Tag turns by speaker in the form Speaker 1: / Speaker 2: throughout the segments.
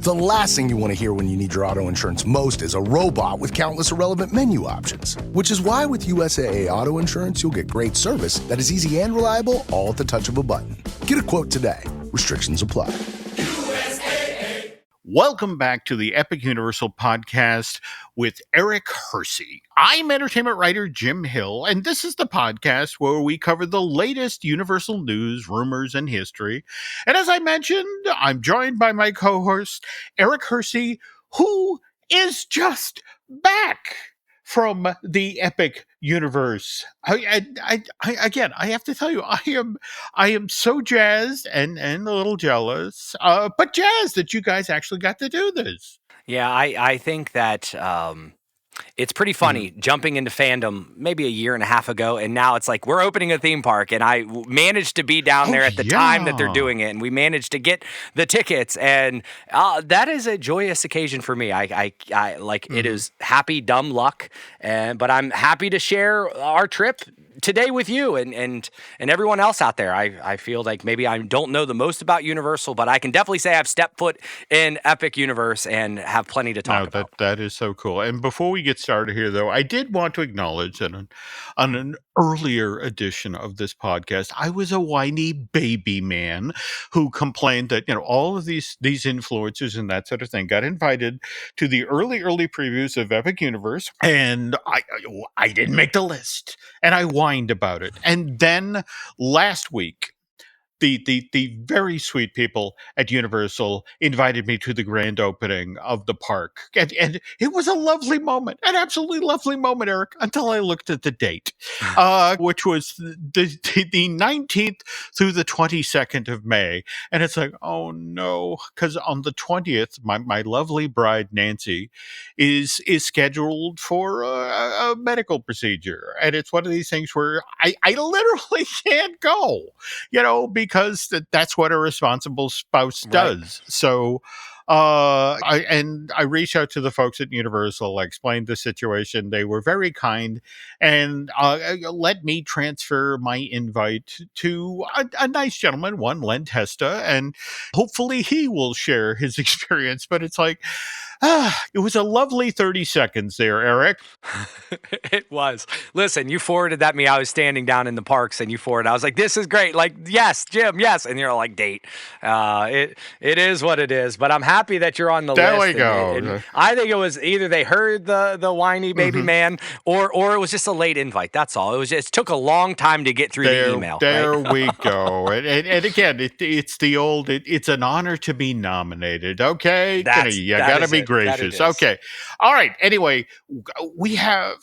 Speaker 1: The last thing you want to hear when you need your auto insurance most is a robot with countless irrelevant menu options. Which is why with USAA Auto Insurance, you'll get great service that is easy and reliable, all at the touch of a button. Get a quote today. Restrictions apply.
Speaker 2: Welcome back to the Epic Universal Podcast with Eric Hersey. I'm entertainment writer Jim Hill, and this is the podcast where we cover the latest Universal news, rumors, and history. And as I mentioned, I'm joined by my co-host, Eric Hersey, who is just back from the Epic universe. Again, I have to tell you, I am so jazzed and a little jealous, but jazzed that you guys actually got to do this.
Speaker 3: Yeah, I think that it's pretty funny jumping into fandom maybe a year and a half ago, and now it's like we're opening a theme park, and I managed to be down there at the time that they're doing it, and we managed to get the tickets, and that is a joyous occasion for me. I like it is happy dumb luck, but I'm happy to share our trip today with you and everyone else out there. I feel like maybe I don't know the most about Universal, but I can definitely say I've stepped foot in Epic Universe and have plenty to talk about.
Speaker 2: That is so cool. And before we get started here, though, I did want to acknowledge that on an earlier edition of this podcast, I was a whiny baby man who complained that, all of these influencers and that sort of thing got invited to the early previews of Epic Universe, and I didn't make the list, and I whined about it. And then last week, the very sweet people at Universal invited me to the grand opening of the park. And it was a lovely moment, an absolutely lovely moment, Eric, until I looked at the date, which was the 19th through the 22nd of May. And it's like, oh no, because on the 20th, my lovely bride, Nancy, is scheduled for a medical procedure. And it's one of these things where I literally can't go, because that's what a responsible spouse does. So I reached out to the folks at Universal. I explained the situation. They were very kind and let me transfer my invite to a nice gentleman, one Len Testa, and hopefully he will share his experience. But it's like, it was a lovely 30 seconds there, Eric.
Speaker 3: It was. Listen, you forwarded that me. I was standing down in the parks and you forwarded. I was like, this is great. Like, yes, Jim, yes. And you're like, date. It is what it is. But I'm happy that you're on the list.
Speaker 2: There we go.
Speaker 3: And I think it was either they heard the whiny baby man or it was just a late invite. That's all. It took a long time to get through the email.
Speaker 2: There we go. And again, it's the old, it's an honor to be nominated. Okay. You got to be gracious. Okay. All right. Anyway, we have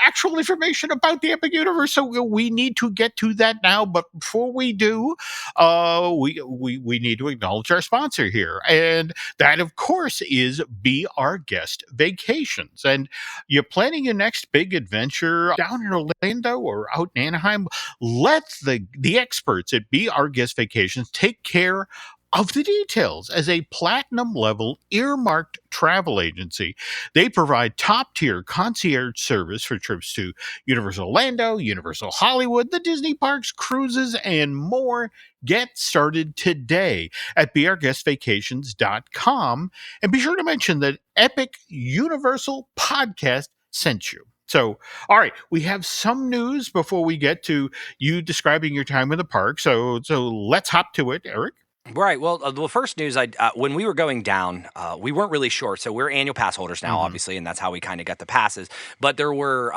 Speaker 2: actual information about the Epic Universe, so we need to get to that now. But before we do, we need to acknowledge our sponsor here, and that, of course, is Be Our Guest Vacations. And you're planning your next big adventure down in Orlando or out in Anaheim, let the experts at Be Our Guest Vacations take care of the details. As a Platinum-level Earmarked travel agency, they provide top-tier concierge service for trips to Universal Orlando, Universal Hollywood, the Disney parks, cruises, and more. Get started today at beourguestvacations.com, and be sure to mention that Epic Universal Podcast sent you. So, all right, we have some news before we get to you describing your time in the park. So let's hop to it, Eric.
Speaker 3: Right. Well, the first news, when we were going down, we weren't really sure. So we're annual pass holders now, obviously, and that's how we kind of got the passes. But there were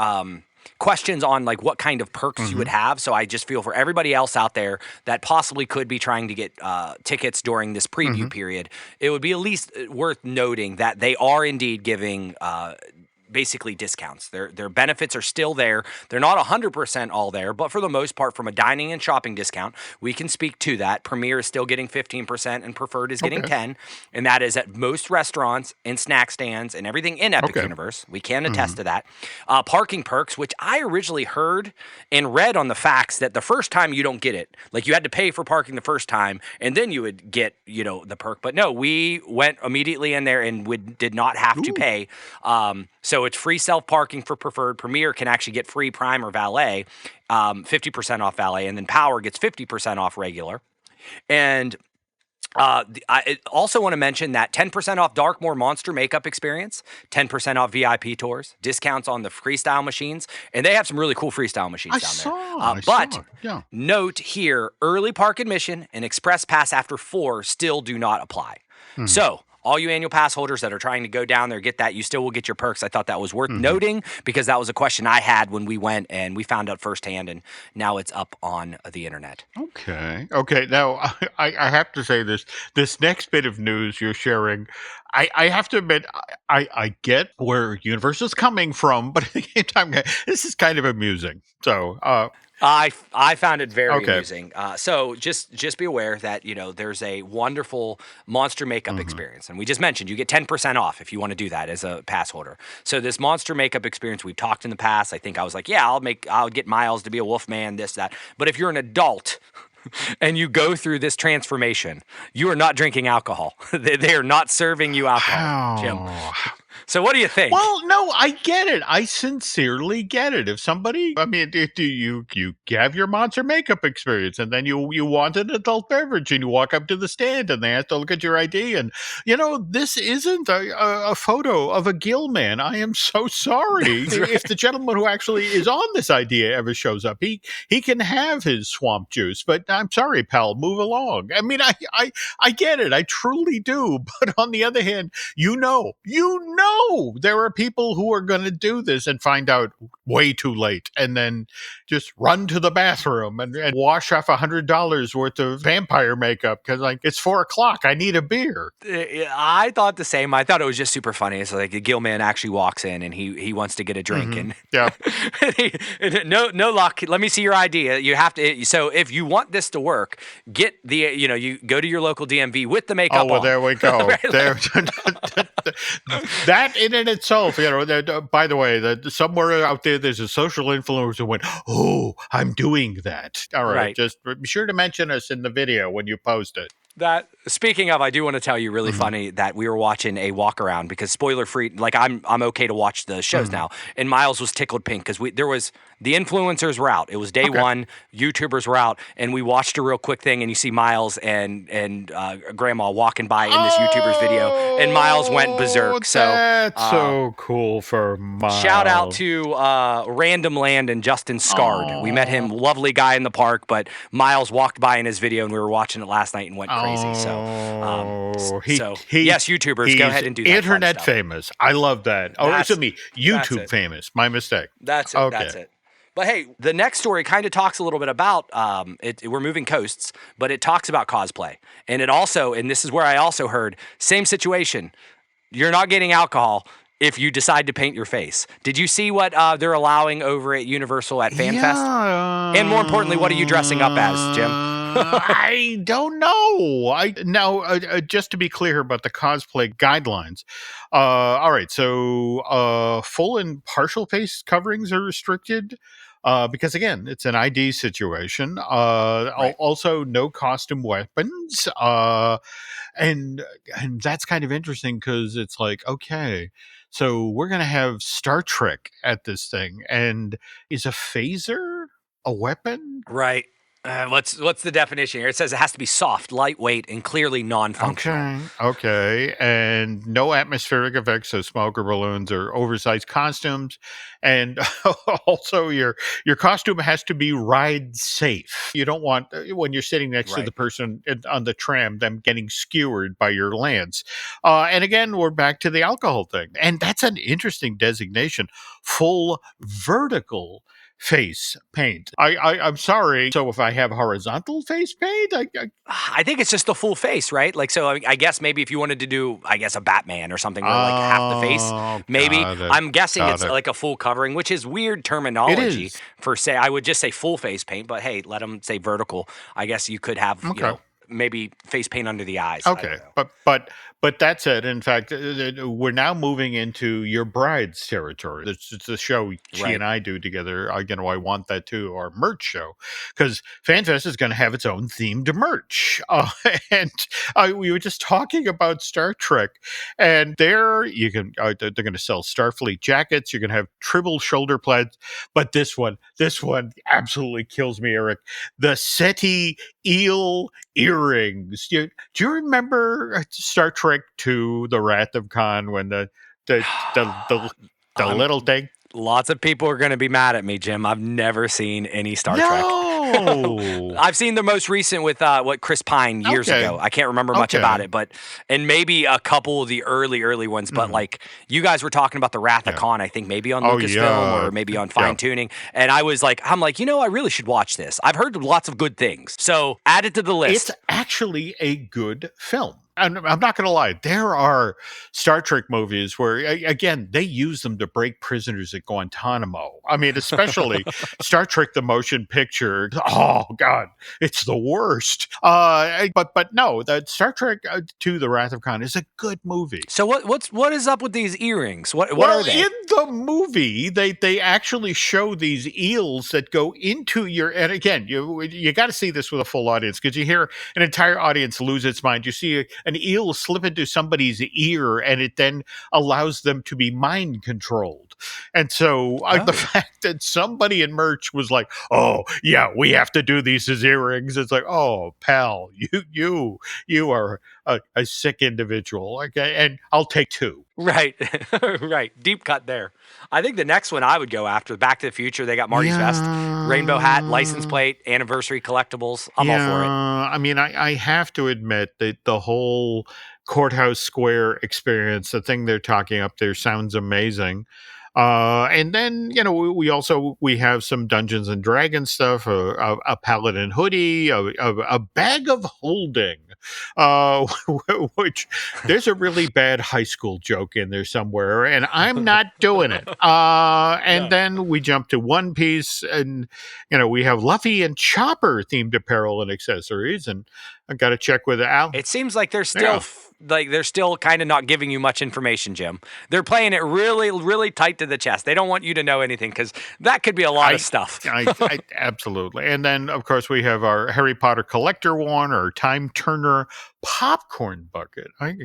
Speaker 3: questions on like what kind of perks you would have. So I just feel for everybody else out there that possibly could be trying to get tickets during this preview period, it would be at least worth noting that they are indeed giving basically discounts. Their benefits are still there. They're not 100% all there, but for the most part, from a dining and shopping discount, we can speak to that. Premier is still getting 15% and Preferred is getting 10%, and that is at most restaurants and snack stands and everything in Epic Universe. We can attest to that. Parking perks, which I originally heard and read on the facts that the first time you don't get it. Like you had to pay for parking the first time and then you would get, the perk. But no, we went immediately in there and we did not have to pay. So it's free self-parking for Preferred. Premier can actually get free Prime or Valet, 50% off Valet, and then Power gets 50% off regular. And I also want to mention that 10% off Darkmoor Monster Makeup Experience, 10% off VIP tours, discounts on the freestyle machines, and they have some really cool freestyle machines down there.
Speaker 2: I saw. Yeah.
Speaker 3: Note here, early park admission and express pass after 4 still do not apply. So all you annual pass holders that are trying to go down there, get that, you still will get your perks. I thought that was worth noting because that was a question I had when we went and we found out firsthand, and now it's up on the internet.
Speaker 2: Okay. Now, I have to say this next bit of news you're sharing, I have to admit, I get where Universal's coming from, but at the same time, this is kind of amusing. So,
Speaker 3: I found it very amusing. So just be aware that there's a wonderful monster makeup experience, and we just mentioned you get 10% off if you want to do that as a pass holder. So this monster makeup experience, we've talked in the past. I think I was like, yeah, I'll get Miles to be a Wolfman, this that. But if you're an adult and you go through this transformation, you are not drinking alcohol. They are not serving you alcohol, Jim. So what do you think?
Speaker 2: Well, no, I get it. I sincerely get it. If somebody, I mean, you have your monster makeup experience, and then you want an adult beverage, and you walk up to the stand, and they have to look at your ID, and this isn't a photo of a gill man. I am so sorry.
Speaker 3: Right.
Speaker 2: If the gentleman who actually is on this idea ever shows up, he can have his swamp juice. But I'm sorry, pal, move along. I mean, I get it. I truly do. But on the other hand, there are people who are going to do this and find out way too late, and then just run to the bathroom and wash off $100 worth of vampire makeup because it's 4:00. I need a beer.
Speaker 3: I thought the same. I thought it was just super funny. It's like the Gilman actually walks in and he wants to get a drink, and
Speaker 2: yeah,
Speaker 3: no luck. Let me see your ID. You have to. So if you want this to work, get the you go to your local DMV with the makeup.
Speaker 2: Oh well,
Speaker 3: on.
Speaker 2: there we go.
Speaker 3: Right,
Speaker 2: there. That in and itself, by the way, somewhere out there's a social influencer who went, "Oh, I'm doing that." All right, just be sure to mention us in the video when you post it.
Speaker 3: That speaking of, I do want to tell you really funny that we were watching a walk around because spoiler free. Like I'm okay to watch the shows now, and Miles was tickled pink because the influencers were out. It was day one. YouTubers were out, and we watched a real quick thing. And you see Miles and Grandma walking by in this YouTuber's video, and Miles went berserk. So
Speaker 2: that's so cool for Miles.
Speaker 3: Shout out to Random Land and Justin Scard. We met him, lovely guy in the park, but Miles walked by in his video, and we were watching it last night and went crazy. Yes, YouTubers, go ahead and do that.
Speaker 2: Internet famous. I love that. Excuse me, YouTube famous. My mistake.
Speaker 3: That's it. Okay. That's it. But hey, the next story kind of talks a little bit about we're moving coasts, but it talks about cosplay. And it also, and this is where I also heard, same situation. You're not getting alcohol if you decide to paint your face. Did you see what they're allowing over at Universal at FanFest? And more importantly, what are you dressing up as, Jim?
Speaker 2: I don't know. Just to be clear about the cosplay guidelines. All right, so full and partial face coverings are restricted. Because again, it's an ID situation. Right. Also, no costume weapons. And that's kind of interesting because it's like, okay, so we're gonna have Star Trek at this thing, and is a phaser a weapon?
Speaker 3: Right. What's the definition here? It says it has to be soft, lightweight, and clearly non-functional.
Speaker 2: Okay. And no atmospheric effects, so smoke or balloons or oversized costumes. And also your costume has to be ride safe. You don't want, when you're sitting next to the person on the tram, them getting skewered by your lance. And again, we're back to the alcohol thing. And that's an interesting designation. Full vertical face paint. I'm sorry. So if I have horizontal face paint,
Speaker 3: I think it's just the full face, right? Like, so I guess maybe if you wanted to do, a Batman or something where like half the face, maybe. I'm guessing it's like a full covering, which is weird terminology for say. I would just say full face paint, but hey, let them say vertical. I guess you could have, maybe face paint under the eyes.
Speaker 2: Okay, but that's it. In fact, we're now moving into your bride's territory. It's a show she and I do together. I want that too, our merch show, because FanFest is going to have its own themed merch. And we were just talking about Star Trek, and there you can. They're going to sell Starfleet jackets. You're going to have Tribble shoulder pads, but this one absolutely kills me, Eric. The SETI eel ear earrings. Do you remember Star Trek II, The Wrath of Khan, when the little thing?
Speaker 3: Lots of people are going to be mad at me, Jim. I've never seen any Star Trek.
Speaker 2: No.
Speaker 3: I've seen the most recent with what Chris Pine years ago. I can't remember much about it, but and maybe a couple of the early ones. But like you guys were talking about the Wrath of Khan, I think maybe on Lucasfilm or maybe on fine tuning, and I was like, I'm like, I really should watch this. I've heard lots of good things, so add it to the list.
Speaker 2: It's actually a good film. I'm not going to lie. There are Star Trek movies where, again, they use them to break prisoners at Guantanamo. I mean, especially Star Trek: The Motion Picture. Oh God, it's the worst. But no, the Star Trek II: The Wrath of Khan is a good movie.
Speaker 3: So what is up with these earrings? What are they?
Speaker 2: In the movie, they actually show these eels that go into your. And again, you got to see this with a full audience, because you hear an entire audience lose its mind. You see an eel slip into somebody's ear, and it then allows them to be mind controlled. And so the fact that somebody in merch was like, "Oh yeah, we have to do these as earrings," it's like, "Oh pal, you are a sick individual." Okay, and I'll take 2.
Speaker 3: Right, right. Deep cut there. I think the next one I would go after, Back to the Future. They got Marty's vest, rainbow hat, license plate, anniversary collectibles. I'm all for it.
Speaker 2: I mean, I have to admit that the whole Courthouse Square experience, the thing they're talking up there, sounds amazing. And then, we have some Dungeons and Dragons stuff, a Paladin hoodie, a bag of holding, which there's a really bad high school joke in there somewhere, and I'm not doing it. And then we jump to One Piece, and, we have Luffy and Chopper themed apparel and accessories, and I got to check with Al.
Speaker 3: It seems like they're still they're still kind of not giving you much information, Jim. They're playing it really, really tight to the chest. They don't want you to know anything, because that could be a lot of stuff.
Speaker 2: I absolutely. And then, of course, we have our Harry Potter collector one, or Time Turner popcorn bucket. I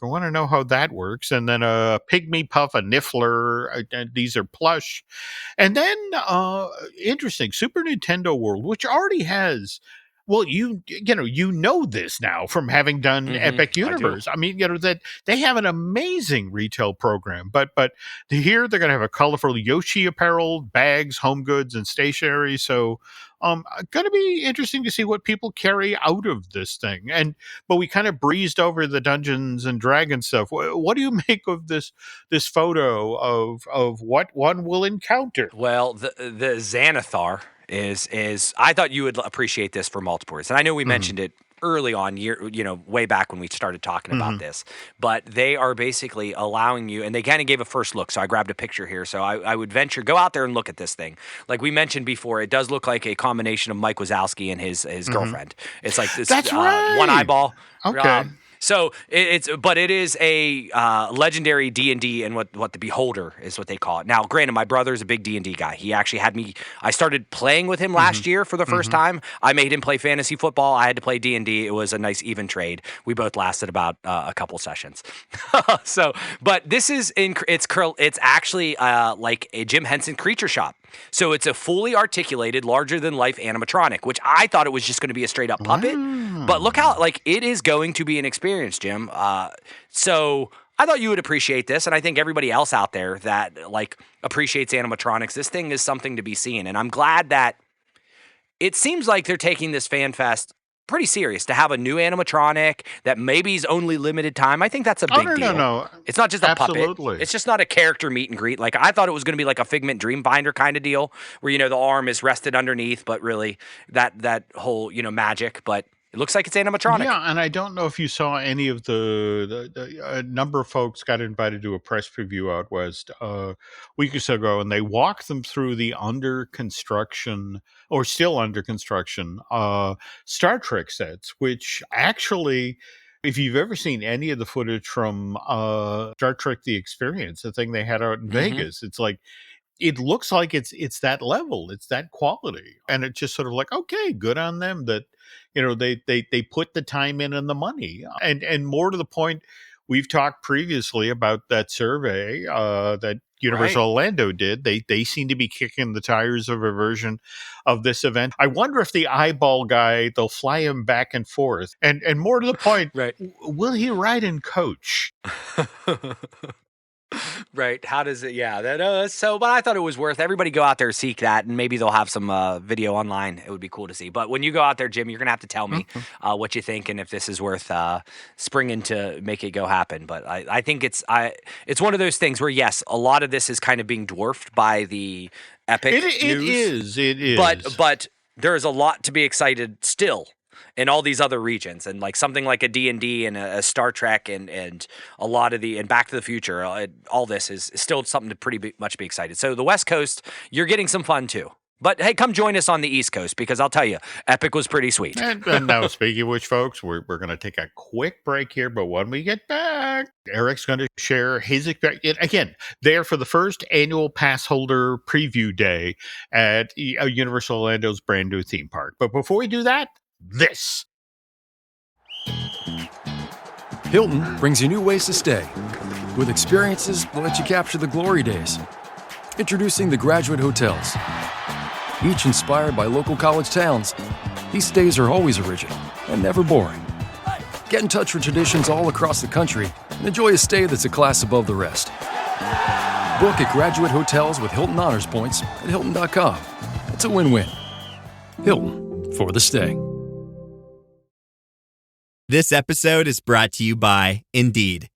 Speaker 2: want to know how that works. And then a Pygmy Puff, a Niffler. These are plush. And then, interesting, Super Nintendo World, which already has. Well, you know this now from having done Epic Universe. I mean, that they have an amazing retail program, but here they're going to have a colorful Yoshi apparel, bags, home goods, and stationery. So, going to be interesting to see what people carry out of this thing. But we kind of breezed over the Dungeons and Dragons stuff. What do you make of this photo of what one will encounter?
Speaker 3: Well, the Xanathar is I thought you would appreciate this for multiple reasons. And I know we mentioned it early on, way back when we started talking about this, but they are basically allowing you, and they kind of gave a first look. So I grabbed a picture here. So I would go out there and look at this thing. Like we mentioned before, it does look like a combination of Mike Wazowski and his girlfriend. It's like this one eyeball.
Speaker 2: Okay.
Speaker 3: So it is a legendary D&D, and what the Beholder is what they call it. Now, granted, my brother is a big D&D guy. He actually had me. I started playing with him last year for the first time. I made him play fantasy football. I had to play D&D. It was a nice even trade. We both lasted about a couple sessions. But this is it's actually like a Jim Henson creature shop. So it's a fully articulated, larger than life animatronic, which I thought it was just going to be a straight up puppet. But look how it is going to be an experience, Jim. So I thought you would appreciate this, and I think everybody else out there that appreciates animatronics, this thing is something to be seen. And I'm glad that it seems like they're taking this fan fest pretty serious to have a new animatronic that maybe is only limited time. I think that's a big deal. No. It's not just a puppet. It's just not a character meet and greet. Like I thought it was going to be like a Figment Dreamfinder kind of deal where, the arm is rested underneath, but really that whole, magic, but it looks like it's animatronic.
Speaker 2: Yeah, and I don't know if you saw any of the number of folks got invited to a press preview out west a week or so ago, and they walked them through the under construction or still under construction Star Trek sets, which actually, if you've ever seen any of the footage from Star Trek: The Experience, the thing they had out in Vegas, it's like, it looks like it's that level, it's that quality, and it's just sort of like, okay, good on them that they put the time in and the money, and more to the point, we've talked previously about that survey that Universal Orlando did. They seem to be kicking the tires of a version of this event. I wonder if the eyeball guy, they'll fly him back and forth. And more to the point,
Speaker 3: Right.
Speaker 2: will he ride in coach?
Speaker 3: Right. How does it? Yeah. But I thought it was worth everybody go out there, seek that, and maybe they'll have some video online. It would be cool to see. But when you go out there, Jim, you're gonna have to tell me what you think and if this is worth springing to make it go happen. But I think it's one of those things where yes, a lot of this is kind of being dwarfed by the Epic news.
Speaker 2: It is.
Speaker 3: But there is a lot to be excited still in all these other regions, and like something like a D&D and a Star Trek and a lot of and Back to the Future, all this is still something to much be excited. So the West Coast, you're getting some fun too. But hey, come join us on the East Coast because I'll tell you, Epic was pretty sweet.
Speaker 2: And now, speaking of which, folks, we're going to take a quick break here. But when we get back, Eric's going to share his experience. Again, there for the first annual pass holder preview day at Universal Orlando's brand new theme park. But before we do that, this.
Speaker 4: Hilton brings you new ways to stay, with experiences that let you capture the glory days. Introducing the Graduate Hotels. Each inspired by local college towns, these stays are always original and never boring. Get in touch with traditions all across the country and enjoy a stay that's a class above the rest. Book at Graduate Hotels with Hilton Honors Points at Hilton.com. It's a win-win. Hilton, for the stay.
Speaker 5: This episode is brought to you by Indeed.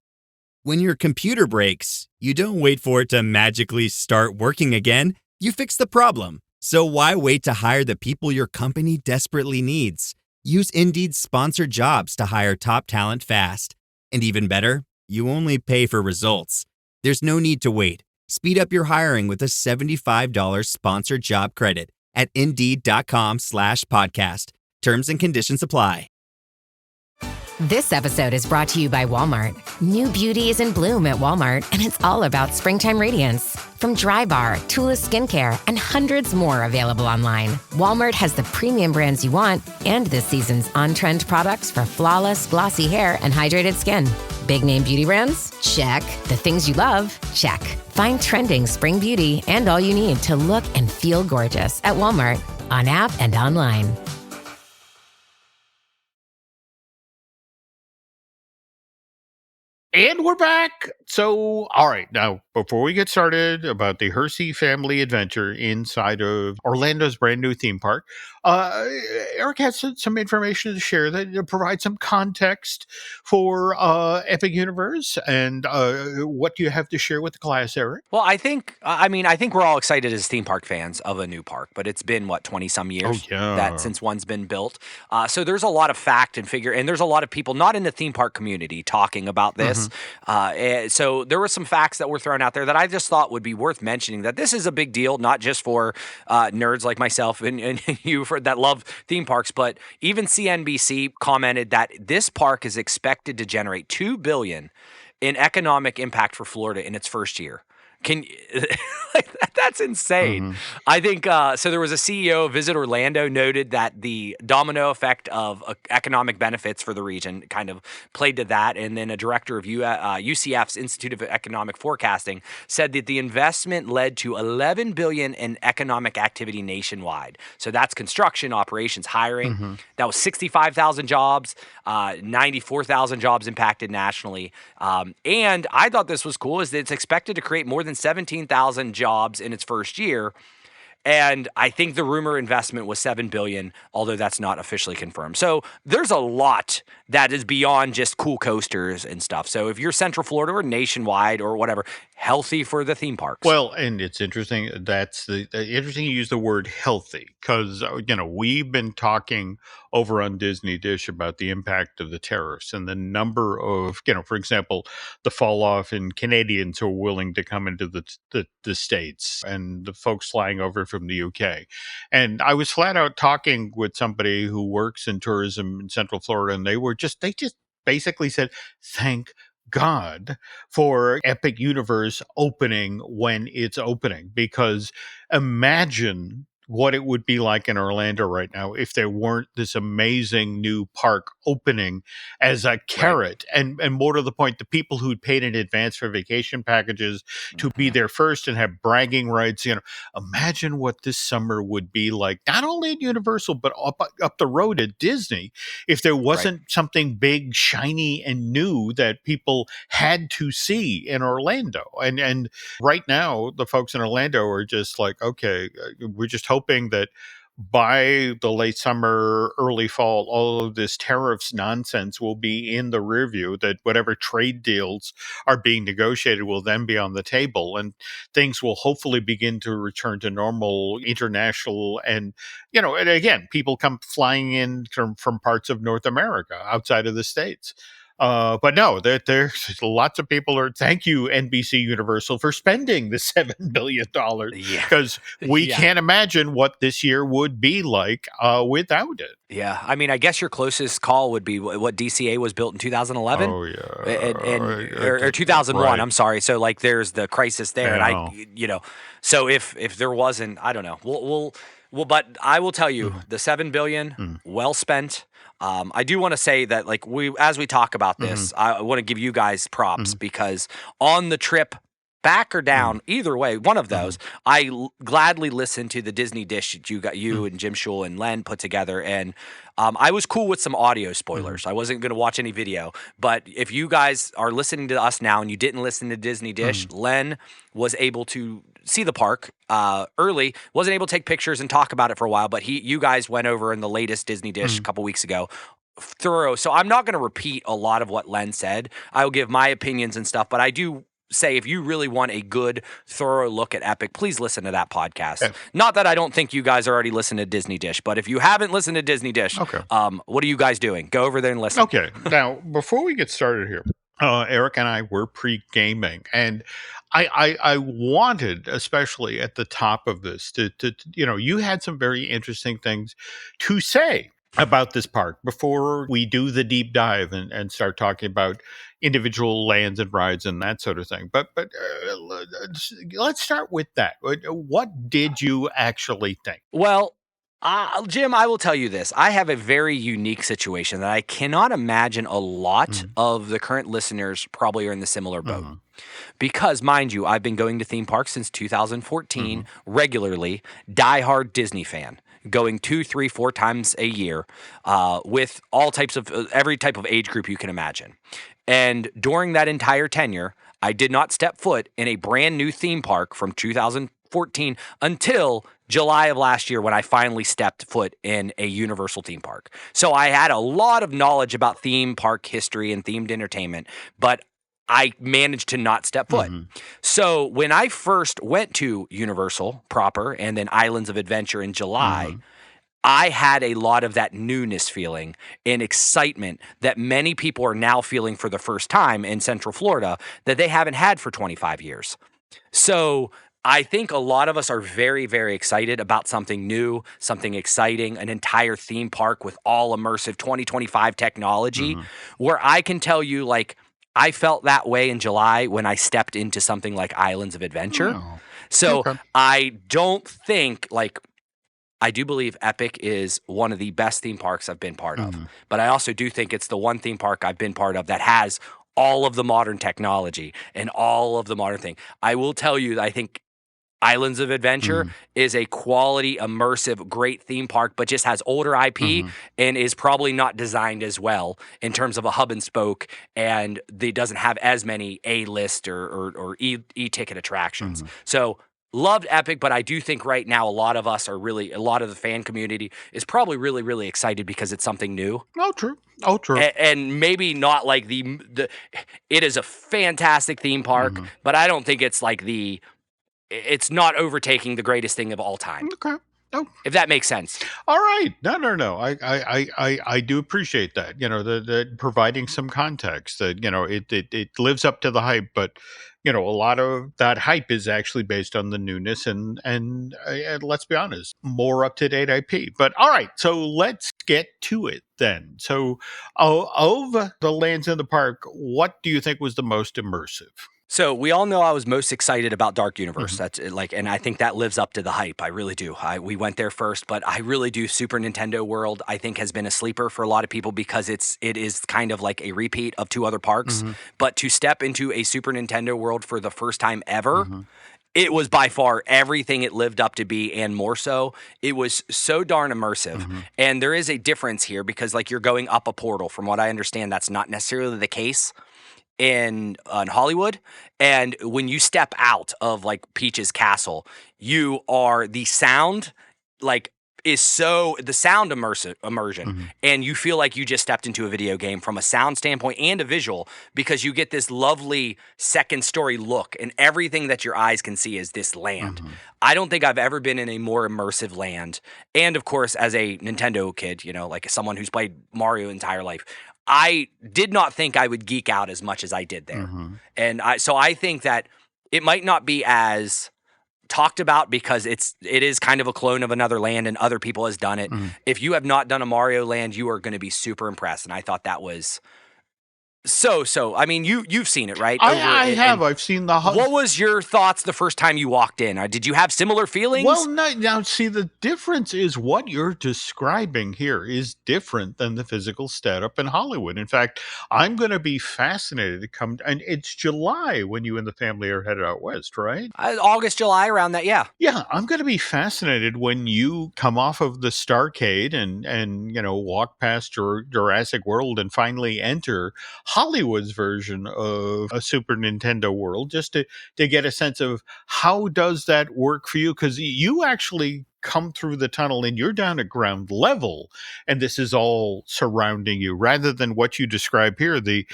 Speaker 5: When your computer breaks, you don't wait for it to magically start working again. You fix the problem. So why wait to hire the people your company desperately needs? Use Indeed's sponsored jobs to hire top talent fast. And even better, you only pay for results. There's no need to wait. Speed up your hiring with a $75 sponsored job credit at Indeed.com/podcast. Terms and conditions apply.
Speaker 6: This episode is brought to you by Walmart. New beauty is in bloom at Walmart, and it's all about springtime radiance. From Drybar, Tula Skincare, and hundreds more available online, Walmart has the premium brands you want and this season's on-trend products for flawless, glossy hair and hydrated skin. Big name beauty brands? Check. The things you love? Check. Find trending spring beauty and all you need to look and feel gorgeous at Walmart, on app and online.
Speaker 2: And we're back. So, all right. Now, before we get started about the Hersey family adventure inside of Orlando's brand new theme park, Eric has some information to share that provides some context for Epic Universe. And what do you have to share with the class, Eric?
Speaker 3: Well, I think we're all excited as theme park fans of a new park, but it's been 20 some years since one's been built. So there's a lot of fact and figure, and there's a lot of people not in the theme park community talking about this. So there were some facts that were thrown out there that I just thought would be worth mentioning, that this is a big deal, not just for nerds like myself and you that love theme parks, but even CNBC commented that this park is expected to generate $2 billion in economic impact for Florida in its first year. That's insane. I think so. There was a CEO of Visit Orlando noted that the domino effect of economic benefits for the region kind of played to that, and then a director of UCF's Institute of Economic Forecasting said that the investment led to $11 billion in economic activity nationwide. So that's construction, operations, hiring. That was 65,000 jobs, 94,000 jobs impacted nationally. And I thought this was cool, is that it's expected to create more than 17,000 jobs in its first year. And I think the rumor investment was $7 billion, although that's not officially confirmed. So there's a lot that is beyond just cool coasters and stuff. So if you're Central Florida or nationwide or whatever, healthy for the theme parks.
Speaker 2: Well, and it's interesting. That's interesting you use the word healthy, because we've been talking over on Disney Dish about the impact of the tariffs and the number of, for example, the fall off in Canadians who are willing to come into the States, and the folks flying over from the UK. And I was flat out talking with somebody who works in tourism in Central Florida, and they just basically said, thank God for Epic Universe opening when it's opening, because imagine what it would be like in Orlando right now if there weren't this amazing new park opening as a carrot. And more to the point, the people who'd paid in advance for vacation packages to be there first and have bragging rights, imagine what this summer would be like, not only at Universal, but up the road at Disney, if there wasn't something big, shiny, and new that people had to see in Orlando. And right now, the folks in Orlando are just like, okay, we're just hoping that by the late summer, early fall, all of this tariffs nonsense will be in the rear view, that whatever trade deals are being negotiated will then be on the table, and things will hopefully begin to return to normal international. And, and again, people come flying in from parts of North America outside of the States. But no, there's lots of people are. Thank you, NBC Universal, for spending the $7 billion, because we can't imagine what this year would be like without it.
Speaker 3: Yeah, I mean, I guess your closest call would be what DCA was built in 2011.
Speaker 2: Oh yeah,
Speaker 3: or 2001.
Speaker 2: Right.
Speaker 3: I'm sorry. So like, there's the crisis there,
Speaker 2: Yeah.
Speaker 3: and so if there wasn't, I don't know. Well, but I will tell you, the $7 billion, well spent. I do want to say that, like, as we talk about this, I want to give you guys props, because on the trip back or down, either way, one of those, I gladly listened to the Disney dish that you and Jim Schul and Len put together, and I was cool with some audio spoilers. I wasn't going to watch any video, but if you guys are listening to us now and you didn't listen to Disney dish, Len was able to see the park early, wasn't able to take pictures and talk about it for a while, but you guys went over in the latest Disney dish a couple weeks ago. Thorough. So I'm not going to repeat a lot of what Len said. I will give my opinions and stuff, but I do say, if you really want a good, thorough look at Epic, please listen to that podcast. Yeah. Not that I don't think you guys already listened to Disney Dish, but if you haven't listened to Disney Dish, what are you guys doing? Go over there and listen.
Speaker 2: Okay. Now, before we get started here, Eric and I were pre-gaming, and I wanted, especially at the top of this, to you had some very interesting things to say about this park before we do the deep dive and start talking about individual lands and rides and that sort of thing. But let's start with that. What did you actually think?
Speaker 3: Well, Jim, I will tell you this. I have a very unique situation that I cannot imagine a lot of the current listeners probably are in the similar boat. Because, mind you, I've been going to theme parks since 2014 regularly, diehard Disney fan, going 2, 3, 4 times a year with all types of every type of age group you can imagine. And during that entire tenure, I did not step foot in a brand new theme park from 2014 until July of last year, when I finally stepped foot in a Universal theme park. So I had a lot of knowledge about theme park history and themed entertainment, but I managed to not step foot. So when I first went to Universal proper and then Islands of Adventure in July, I had a lot of that newness feeling and excitement that many people are now feeling for the first time in Central Florida that they haven't had for 25 years. So I think a lot of us are very, very excited about something new, something exciting, an entire theme park with all immersive 2025 technology, where I can tell you, like, I felt that way in July when I stepped into something like Islands of Adventure. So I don't think, like, I do believe Epic is one of the best theme parks I've been part of. But I also do think it's the one theme park I've been part of that has all of the modern technology and all of the modern thing. I will tell you that I think Islands of Adventure is a quality, immersive, great theme park, but just has older IP and is probably not designed as well in terms of a hub and spoke, and it doesn't have as many A-list or e-ticket attractions. So loved Epic, but I do think right now a lot of us are really, a lot of the fan community is probably really, really excited because it's something new.
Speaker 2: Oh, true. Oh, true.
Speaker 3: And maybe not like it is a fantastic theme park, but I don't think it's like it's not overtaking the greatest thing of all time.
Speaker 2: Okay. Oh.
Speaker 3: If that makes sense.
Speaker 2: All right. No. I do appreciate that. The providing some context that, it lives up to the hype, but a lot of that hype is actually based on the newness and let's be honest, more up to date IP. But all right, so let's get to it then. So, of the lands in the park, what do you think was the most immersive?
Speaker 3: So we all know I was most excited about Dark Universe. That's and I think that lives up to the hype. I really do. We went there first, but I really do. Super Nintendo World, I think, has been a sleeper for a lot of people because it is kind of like a repeat of two other parks. But to step into a Super Nintendo World for the first time ever, it was by far everything it lived up to be and more so. It was so darn immersive. And there is a difference here because like you're going up a portal. From what I understand, that's not necessarily the case in Hollywood. And when you step out of like Peach's castle, you are the sound like is so the sound immersion and you feel like you just stepped into a video game from a sound standpoint and a visual because you get this lovely second story look and everything that your eyes can see is this land. I don't think I've ever been in a more immersive land. And of course, as a Nintendo kid, like someone who's played Mario entire life, I did not think I would geek out as much as I did there. And so I think that it might not be as talked about because it is kind of a clone of another land and other people has done it. If you have not done a Mario land, you are going to be super impressed. And I thought that was so. I mean, you've seen it, right?
Speaker 2: I have. I've seen the.
Speaker 3: What was your thoughts the first time you walked in? Did you have similar feelings?
Speaker 2: Well, now see, the difference is what you're describing here is different than the physical setup in Hollywood. In fact, I'm going to be fascinated to come. And it's July when you and the family are headed out west, right?
Speaker 3: August, July, around that, yeah.
Speaker 2: Yeah, I'm going to be fascinated when you come off of the Starcade and walk past your Jurassic World and finally enter Hollywood's version of a Super Nintendo World, just to get a sense of how does that work for you? Because you actually come through the tunnel and you're down at ground level and this is all surrounding you rather than what you describe here, the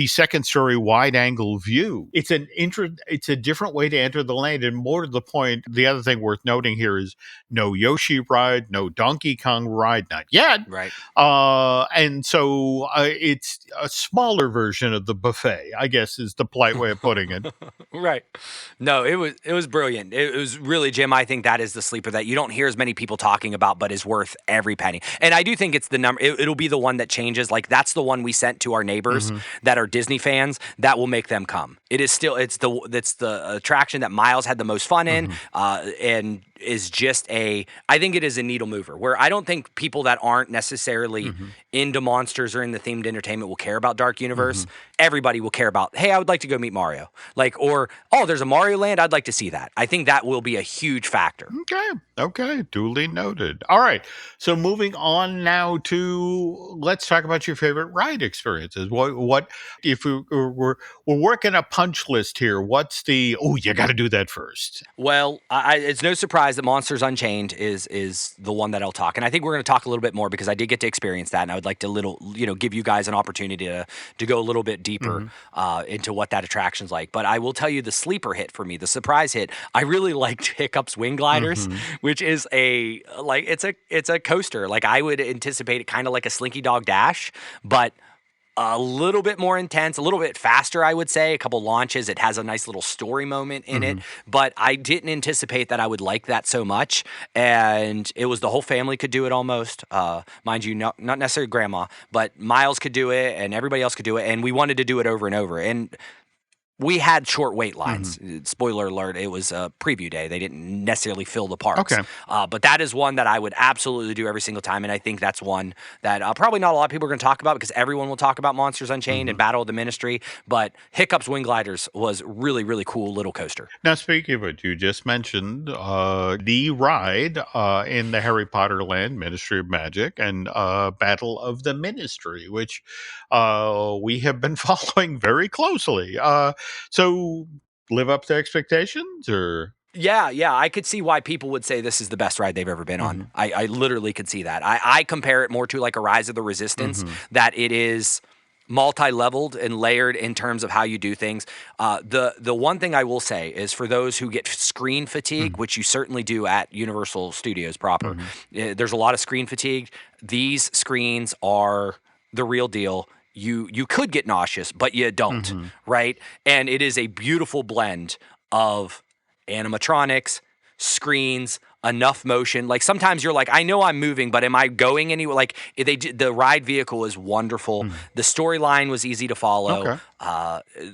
Speaker 2: second story wide angle view. It's a different way to enter the land. And more to the point, the other thing worth noting here is no Yoshi ride, no Donkey Kong ride, not yet.
Speaker 3: Right.
Speaker 2: And so it's a smaller version of the buffet, I guess is the polite way of putting it.
Speaker 3: Right. No, it was brilliant. It was really, Jim, I think that is the sleeper that you don't hear as many people talking about, but is worth every penny. And I do think it's the number. It'll be the one that changes. Like that's the one we sent to our neighbors that are Disney fans. That will make them come. It is still it's the attraction that Miles had the most fun in, and is just I think it is a needle mover where I don't think people that aren't necessarily into monsters or in the themed entertainment will care about Dark Universe. Everybody will care about, hey, I would like to go meet Mario. Or, oh, there's a Mario land. I'd like to see that. I think that will be a huge factor.
Speaker 2: Okay. Duly noted. All right. So moving on now to, let's talk about your favorite ride experiences. What if we're working a punch list here, what's you got to do that first.
Speaker 3: Well, it's no surprise that Monsters Unchained is the one that I'll talk. And I think we're going to talk a little bit more because I did get to experience that. And I would like to give you guys an opportunity to go a little bit deeper into what that attraction's like. But I will tell you the sleeper hit for me, the surprise hit. I really liked Hiccup's Wing Gliders, which is it's a coaster. Like I would anticipate it kind of like a Slinky Dog Dash, but a little bit more intense, a little bit faster, I would say. A couple launches. It has a nice little story moment in it, but I didn't anticipate that I would like that so much. And it was the whole family could do it almost. Mind you, not necessarily grandma, but Miles could do it and everybody else could do it. And we wanted to do it over and over. And we had short wait lines. Spoiler alert, it was a preview day. They didn't necessarily fill the parks.
Speaker 2: Okay.
Speaker 3: But that is one that I would absolutely do every single time. And I think that's one that probably not a lot of people are going to talk about because everyone will talk about Monsters Unchained and Battle of the Ministry. But Hiccup's Wing Gliders was really, really cool little coaster.
Speaker 2: Now, speaking of it, you just mentioned the ride in the Harry Potter land, Ministry of Magic, and Battle of the Ministry, which we have been following very closely. So live up to expectations or?
Speaker 3: Yeah, I could see why people would say this is the best ride they've ever been on. I literally could see that. I compare it more to like a Rise of the Resistance, that it is multi-leveled and layered in terms of how you do things. The one thing I will say is for those who get screen fatigue, which you certainly do at Universal Studios proper, there's a lot of screen fatigue. These screens are the real deal. you could get nauseous, but you don't, right? And it is a beautiful blend of animatronics, screens, enough motion. Like sometimes you're like, I know I'm moving, but am I going anywhere? Like the ride vehicle is wonderful. The storyline was easy to follow.
Speaker 2: Okay.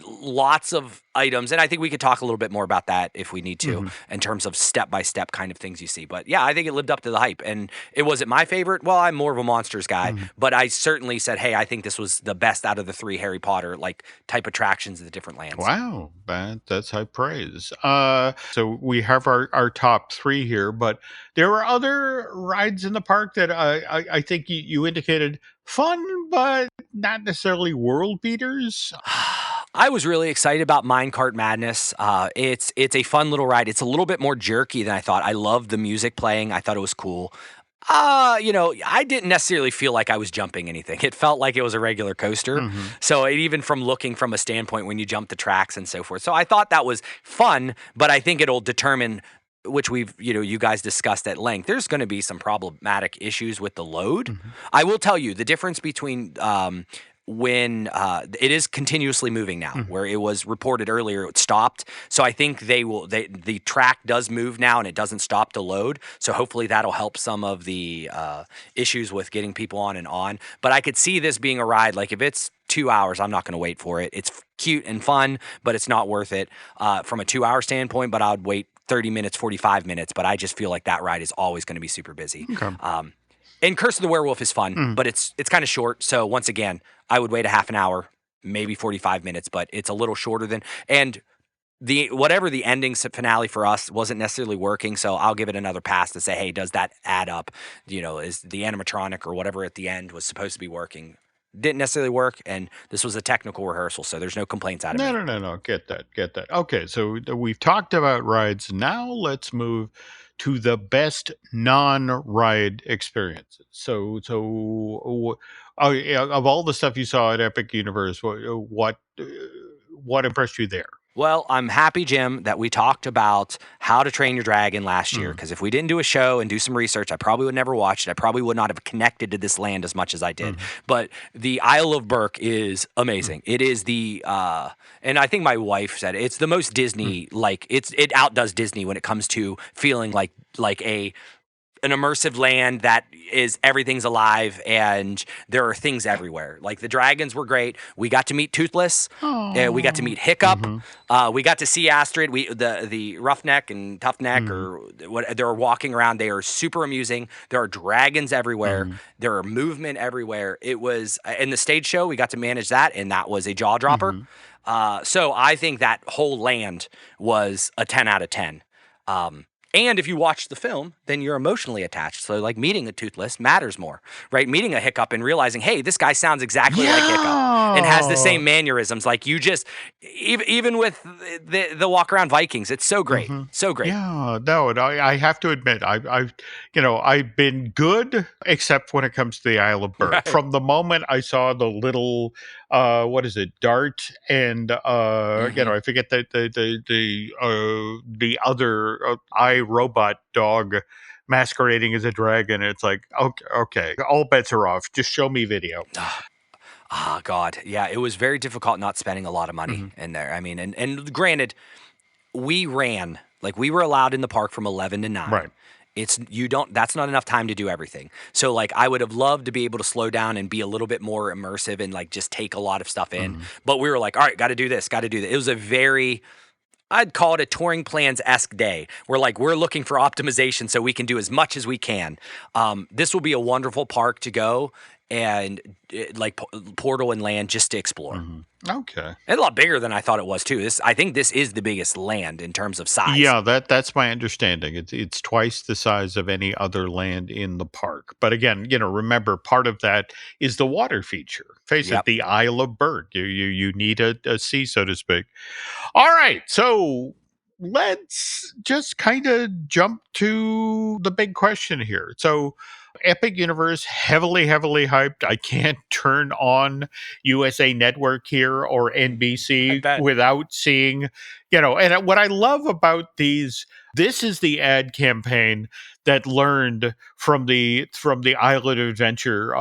Speaker 3: Lots of items, and I think we could talk a little bit more about that if we need to, in terms of step-by-step kind of things you see. But yeah, I think it lived up to the hype, and it wasn't my favorite. Well, I'm more of a Monsters guy, but I certainly said, hey, I think this was the best out of the 3 Harry Potter like type attractions at the different lands.
Speaker 2: Wow, that's high praise. So we have our top 3 here, but there were other rides in the park that I think you indicated fun, but not necessarily world beaters.
Speaker 3: I was really excited about Minecart Madness. It's a fun little ride. It's a little bit more jerky than I thought. I loved the music playing. I thought it was cool. I didn't necessarily feel like I was jumping anything. It felt like it was a regular coaster. So even from looking from a standpoint when you jump the tracks and so forth. So I thought that was fun, but I think it'll determine, which you guys discussed at length, there's going to be some problematic issues with the load. I will tell you the difference between when it is continuously moving now, where it was reported earlier it stopped. So I think the track does move now and it doesn't stop to load. So hopefully that'll help some of the issues with getting people on and on. But I could see this being a ride, like if it's 2 hours, I'm not going to wait for it. It's cute and fun, but it's not worth it from a 2-hour standpoint, but I would wait 30 minutes, 45 minutes. But I just feel like that ride is always going to be super busy.
Speaker 2: Okay.
Speaker 3: And Curse of the Werewolf is fun, but it's kind of short. So once again, I would wait a half an hour, maybe 45 minutes, but it's a little shorter than, and whatever the ending finale for us wasn't necessarily working. So I'll give it another pass to say, hey, does that add up? Is the animatronic or whatever at the end was supposed to be working? Didn't necessarily work, and this was a technical rehearsal, so there's no complaints out of it.
Speaker 2: No. Get that. Okay, so we've talked about rides. Now let's move to the best non-ride experiences. So of all the stuff you saw at Epic Universe, what impressed you there?
Speaker 3: Well, I'm happy, Jim, that we talked about How to Train Your Dragon last year, because if we didn't do a show and do some research, I probably would never watch it. I probably would not have connected to this land as much as I did. But the Isle of Berk is amazing. It is and I think my wife said it's the most Disney, like it outdoes Disney when it comes to feeling like an immersive land that is everything's alive and there are things everywhere. Like the dragons were great. We got to meet Toothless. We got to meet Hiccup. We got to see Astrid. The Roughneck and Toughneck or what they're walking around. They are super amusing. There are dragons everywhere. There are movement everywhere. It was in the stage show. We got to manage that, and that was a jaw dropper. So I think that whole land was a 10 out of 10. And if you watch the film, then you're emotionally attached. So like meeting a Toothless matters more, right? Meeting a Hiccup and realizing, hey, this guy sounds exactly like Hiccup and has the same mannerisms. Like you just, even with the walk around Vikings, it's so great. So great.
Speaker 2: Yeah, no, I have to admit, I've been good, except when it comes to the Isle of Berk. Right. From the moment I saw the little, Dart and I forget the other iRobot dog masquerading as a dragon. It's like, okay, all bets are off. Just show me video.
Speaker 3: God. Yeah, it was very difficult not spending a lot of money in there. I mean, and granted, we ran, like we were allowed in the park from 11 to 9.
Speaker 2: Right.
Speaker 3: That's not enough time to do everything. So like I would have loved to be able to slow down and be a little bit more immersive and like just take a lot of stuff in. But we were like, all right, got to do this. It was a very, I'd call it a touring plans-esque day. We're looking for optimization so we can do as much as we can. This will be a wonderful park to go and like Portal and land just to explore.
Speaker 2: Okay.
Speaker 3: And a lot bigger than I thought it was too. I think this is the biggest land in terms of size.
Speaker 2: Yeah, that's my understanding. It's twice the size of any other land in the park. But again, remember part of that is the water feature. Face it, the Isle of Berk. You need a sea, so to speak. All right, so let's just kind of jump to the big question here. So Epic Universe, heavily hyped. I can't turn on USA Network here or NBC without seeing, and what I love about this is the ad campaign that learned from the Island Adventure,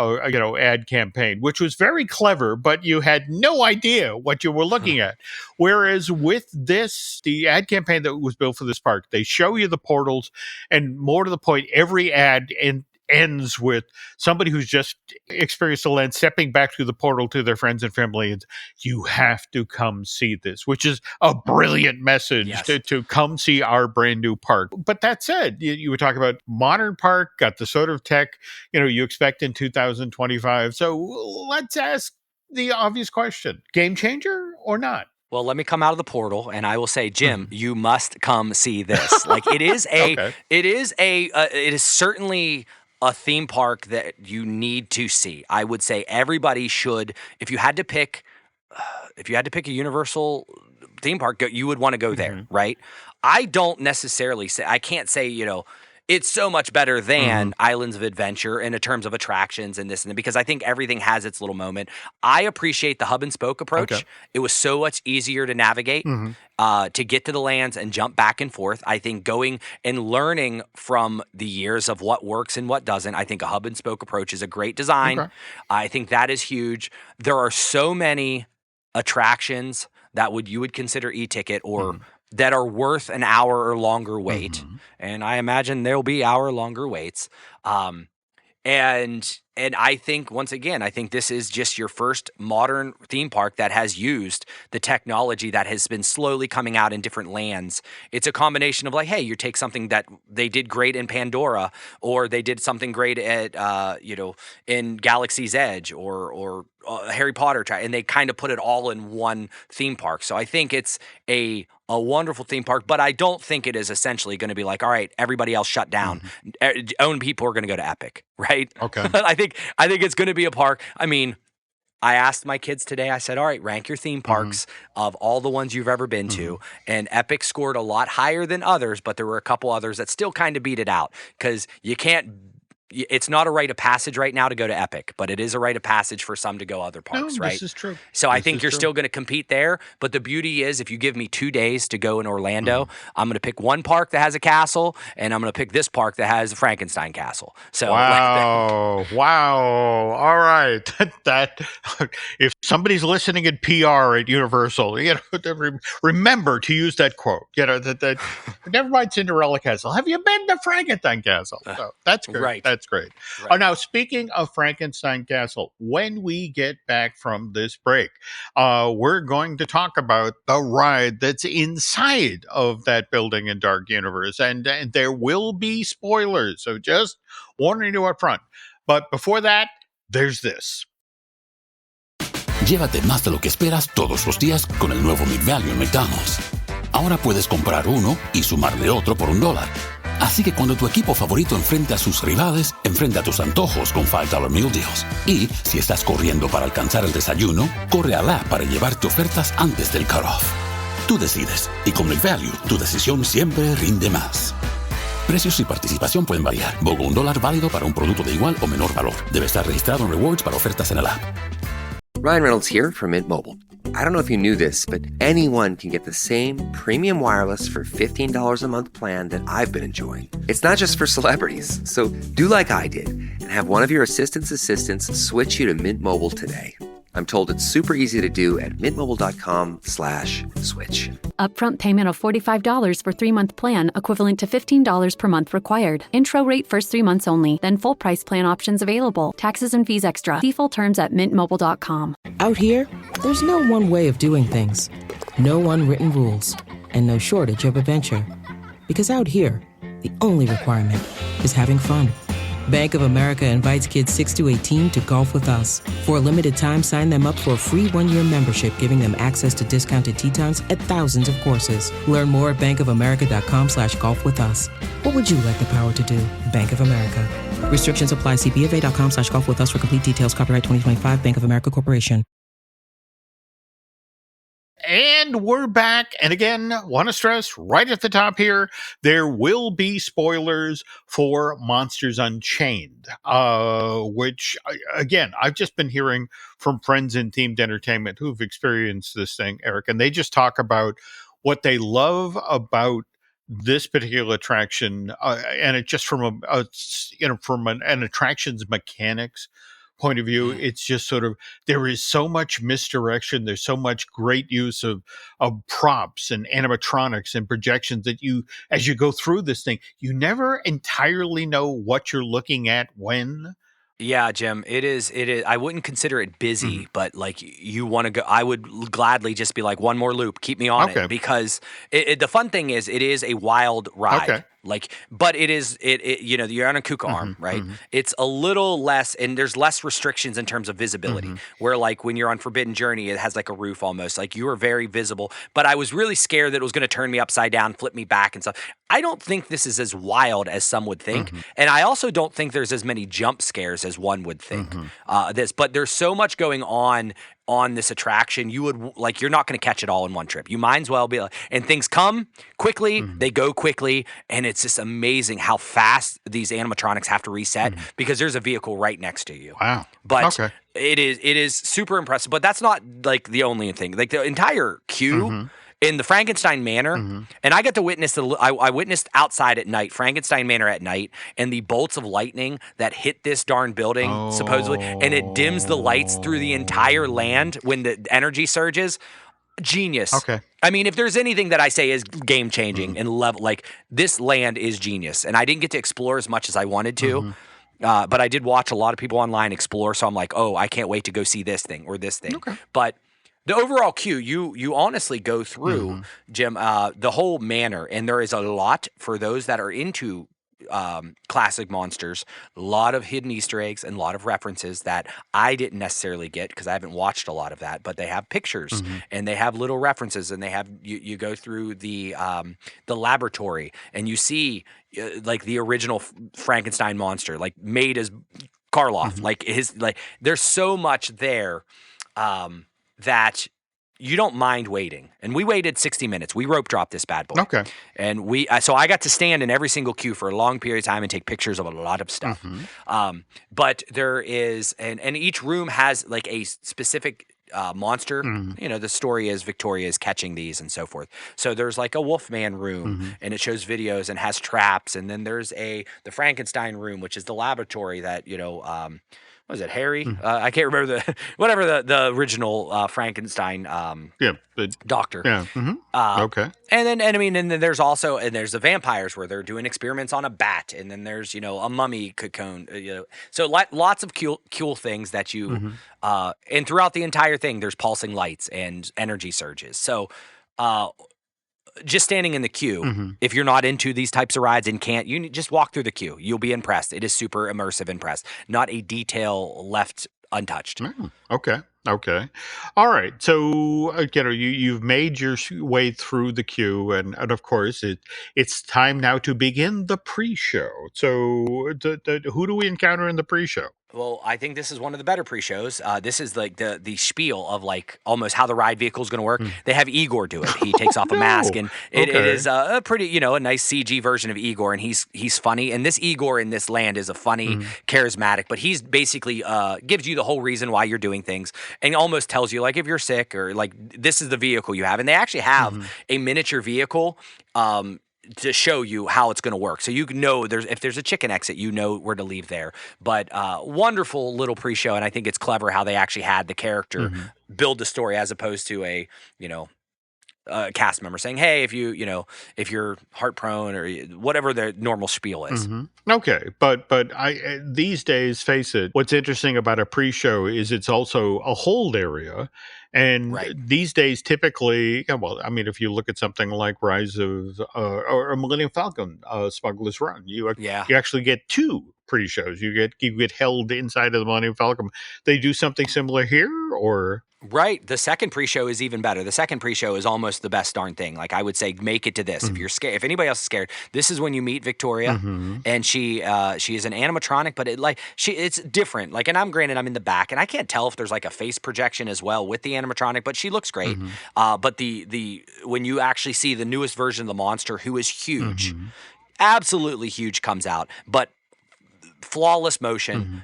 Speaker 2: ad campaign, which was very clever, but you had no idea what you were looking at. Whereas with this, the ad campaign that was built for this park, they show you the portals, and more to the point, every ad ends with somebody who's just experienced the land stepping back through the portal to their friends and family, and you have to come see this, which is a brilliant message. Yes. to come see our brand new park. But that said, you were talking about modern park, got the sort of tech you expect in 2025. So let's ask the obvious question: game changer or not?
Speaker 3: Well, let me come out of the portal and I will say, Jim, you must come see this. Like it is okay. It is certainly a theme park that you need to see. I would say everybody should, if you had to pick a Universal theme park, you would want to go there, right? I don't necessarily say, I can't say, it's so much better than Islands of Adventure in terms of attractions and this and that, because I think everything has its little moment. I appreciate the hub and spoke approach. Okay. It was so much easier to navigate, to get to the lands and jump back and forth. I think going and learning from the years of what works and what doesn't, I think a hub and spoke approach is a great design. Okay. I think that is huge. There are so many attractions that you would consider e-ticket or that are worth an hour or longer wait. And I imagine there'll be hour longer waits. And I think, once again, I think this is just your first modern theme park that has used the technology that has been slowly coming out in different lands. It's a combination of like, hey, you take something that they did great in Pandora, or they did something great at, in Galaxy's Edge or Harry Potter, and they kind of put it all in one theme park. So I think it's a wonderful theme park, but I don't think it is essentially going to be like, all right, everybody else shut down. Own people are going to go to Epic, right? Okay. I think it's going to be a park. I mean, I asked my kids today, I said, all right, rank your theme parks of all the ones you've ever been to. And Epic scored a lot higher than others, but there were a couple others that still kind of beat it out, because it's not a rite of passage right now to go to Epic, but it is a rite of passage for some to go other parks, right?
Speaker 2: This is true.
Speaker 3: So I think you're still going to compete there. But the beauty is, if you give me 2 days to go in Orlando, I'm going to pick one park that has a castle, and I'm going to pick this park that has a Frankenstein castle. So
Speaker 2: wow. All right. That if somebody's listening in PR at Universal, remember to use that quote. That never mind Cinderella Castle. Have you been to Frankenstein Castle? So that's good.
Speaker 3: Right.
Speaker 2: That's great. Right. Now, speaking of Frankenstein Castle, when we get back from this break, we're going to talk about the ride that's inside of that building in Dark Universe, and there will be spoilers, so just warning you up front. But before that, there's this.
Speaker 7: Llévate más de lo que esperas todos los días con el nuevo Mid-Value en McDonald's. Ahora puedes comprar uno y sumarle otro por $1. Así que cuando tu equipo favorito enfrente a sus rivales, enfrenta tus antojos con $5 Meal Deals. Y si estás corriendo para alcanzar el desayuno, corre al app para llevarte ofertas antes del cutoff. Tú decides, y con Mid-Value, tu decisión siempre rinde más. Precios y participación pueden variar. BOGO $1 válido para un producto de igual o menor valor. Debe estar registrado en Rewards para ofertas en el app.
Speaker 8: Ryan Reynolds here from Mint Mobile. I don't know if you knew this, but anyone can get the same premium wireless for $15 a month plan that I've been enjoying. It's not just for celebrities. So do like I did and have one of your assistants switch you to Mint Mobile today. I'm told it's super easy to do at mintmobile.com/switch.
Speaker 9: Upfront payment of $45 for 3-month plan, equivalent to $15 per month required. Intro rate first 3 months only, then full price plan options available. Taxes and fees extra. See full terms at mintmobile.com.
Speaker 10: Out here, there's no one way of doing things. No unwritten rules. And no shortage of adventure. Because out here, the only requirement is having fun. Bank of America invites kids 6 to 18 to golf with us. For a limited time, sign them up for a free 1-year membership, giving them access to discounted tee times at thousands of courses. Learn more at bankofamerica.com/golf with us. What would you like the power to do? Bank of America. Restrictions apply. See BofA.com/golf with us for complete details. Copyright 2025 Bank of America Corporation.
Speaker 2: And we're back. And again, want to stress right at the top here, there will be spoilers for Monsters Unchained, which, again, I've just been hearing from friends in themed entertainment who've experienced this thing, Eric, and they just talk about what they love about this particular attraction, and it just from an attraction's mechanics point of view, it's just sort of, there is so much misdirection. There's so much great use of props and animatronics and projections that as you go through this thing, you never entirely know what you're looking at when.
Speaker 3: Yeah, Jim, it is. I wouldn't consider it busy, but like you want to go, I would gladly just be like, one more loop, keep me on it, because the fun thing is, it is a wild ride.
Speaker 2: Okay.
Speaker 3: But it is, you're on a Kuka arm, right? It's a little less, and there's less restrictions in terms of visibility, where like when you're on Forbidden Journey, it has like a roof almost, like you are very visible. But I was really scared that it was going to turn me upside down, flip me back and stuff. I don't think this is as wild as some would think. And I also don't think there's as many jump scares as one would think. But there's so much going on this attraction, you're not going to catch it all in one trip. You might as well be like, and things come quickly, they go quickly, and it's just amazing how fast these animatronics have to reset because there's a vehicle right next to you.
Speaker 2: Wow.
Speaker 3: But it is super impressive, but that's not like the only thing. Like the entire queue in the Frankenstein Manor, and I got to witness I witnessed outside at night, Frankenstein Manor at night, and the bolts of lightning that hit this darn building supposedly, and it dims the lights through the entire land when the energy surges. Genius.
Speaker 2: Okay.
Speaker 3: I mean, if there's anything that I say is game changing and level, like this land is genius, and I didn't get to explore as much as I wanted to. But I did watch a lot of people online explore, so I'm like, oh, I can't wait to go see this thing or this thing.
Speaker 2: Okay.
Speaker 3: But the overall queue, you honestly go through, Jim, the whole manor, and there is a lot for those that are into classic monsters, a lot of hidden Easter eggs and a lot of references that I didn't necessarily get because I haven't watched a lot of that, but they have pictures and they have little references, and they have, you go through the laboratory and you see like the original Frankenstein monster, like made as Karloff, there's so much there that you don't mind waiting. And we waited 60 minutes. We rope dropped this bad boy.
Speaker 2: Okay.
Speaker 3: And so I got to stand in every single queue for a long period of time and take pictures of a lot of stuff. But there is, and each room has like a specific monster. The story is Victoria is catching these and so forth. So there's like a Wolfman room and it shows videos and has traps. And then there's the Frankenstein room, which is the laboratory that, what is it, Harry? I can't remember the original Frankenstein doctor.
Speaker 2: Yeah. Okay.
Speaker 3: And then there's also, and there's the vampires where they're doing experiments on a bat, and then there's a mummy cocoon. So lots of cool things that you and throughout the entire thing there's pulsing lights and energy surges. So just standing in the queue, if you're not into these types of rides and can't, you just walk through the queue. You'll be impressed. It is super immersive, impressed. Not a detail left untouched.
Speaker 2: Okay. All right. So, you've made your way through the queue, and of course, it's time now to begin the pre-show. So, who do we encounter in the pre-show?
Speaker 3: Well, I think this is one of the better pre-shows. This is like the spiel of like almost how the ride vehicle is going to work. They have Igor do it. He takes off a mask, and it is a pretty, a nice CG version of Igor, and he's funny. And this Igor in this land is a funny, charismatic, but he's basically gives you the whole reason why you're doing things, and almost tells you like if you're sick or like this is the vehicle you have. And they actually have a miniature vehicle. To show you how it's going to work. So if there's a chicken exit, where to leave there. But wonderful little pre-show, and I think it's clever how they actually had the character build the story as opposed to a cast member saying, hey, if you're heart prone or whatever the normal spiel is.
Speaker 2: Okay, but these days, face it, what's interesting about a pre-show is it's also a hold area. And these days, typically, if you look at something like Rise of or Millennium Falcon, Smuggler's Run, you actually get two pre-shows. You get held inside of the Millennium Falcon. They do something similar here, or
Speaker 3: Right. The second pre-show is even better. The second pre-show is almost the best darn thing. Like, I would say, make it to this. If you're scared, if anybody else is scared, this is when you meet Victoria, and she is an animatronic, but it's different. Like, and I'm in the back, and I can't tell if there's like a face projection as well with the animatronic, but she looks great. But the when you actually see the newest version of the monster, who is huge, absolutely huge, comes out, but flawless motion.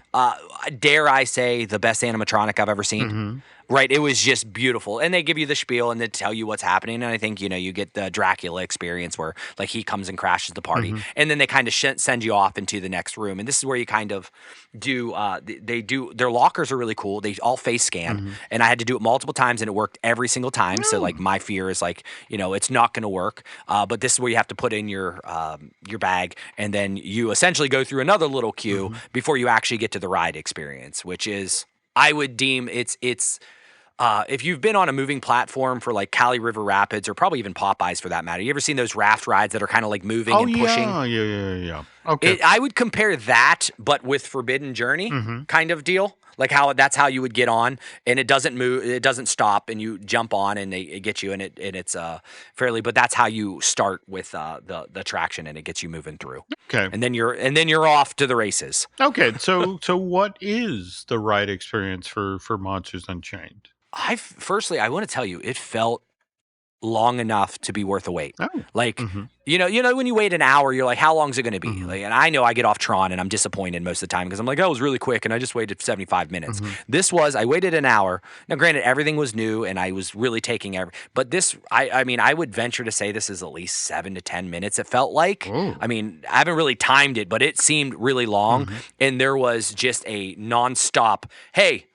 Speaker 3: Dare I say, the best animatronic I've ever seen. Right, it was just beautiful, and they give you the spiel and they tell you what's happening. And I think you get the Dracula experience where like he comes and crashes the party, and then they kind of send you off into the next room. And this is where you kind of do. They do their lockers are really cool. They all face scan, and I had to do it multiple times, and it worked every single time. So like my fear is like it's not going to work. But this is where you have to put in your bag, and then you essentially go through another little queue before you actually get to the ride experience, which is I would deem it's. If you've been on a moving platform for like Cali River Rapids or probably even Popeyes for that matter, you ever seen those raft rides that are kind of like moving and pushing?
Speaker 2: Yeah. Okay.
Speaker 3: I would compare that, but with Forbidden Journey kind of deal. Like that's how you would get on, and it doesn't move, it doesn't stop, and you jump on, and it gets you, and it's fairly. But that's how you start with the attraction, and it gets you moving through.
Speaker 2: Okay.
Speaker 3: And then you're off to the races.
Speaker 2: Okay. So what is the ride experience for Monsters Unchained?
Speaker 3: Firstly, I want to tell you, it felt long enough to be worth a wait.
Speaker 2: Oh.
Speaker 3: Like, you know, when you wait an hour, you're like, how long is it going to be? Like, and I know I get off Tron and I'm disappointed most of the time because I'm like, oh, it was really quick and I just waited 75 minutes. I waited an hour. Now, granted, everything was new and I was really taking but this, I mean, I would venture to say this is at least 7 to 10 minutes. It felt like, I mean, I haven't really timed it, but it seemed really long. And there was just a nonstop, hey,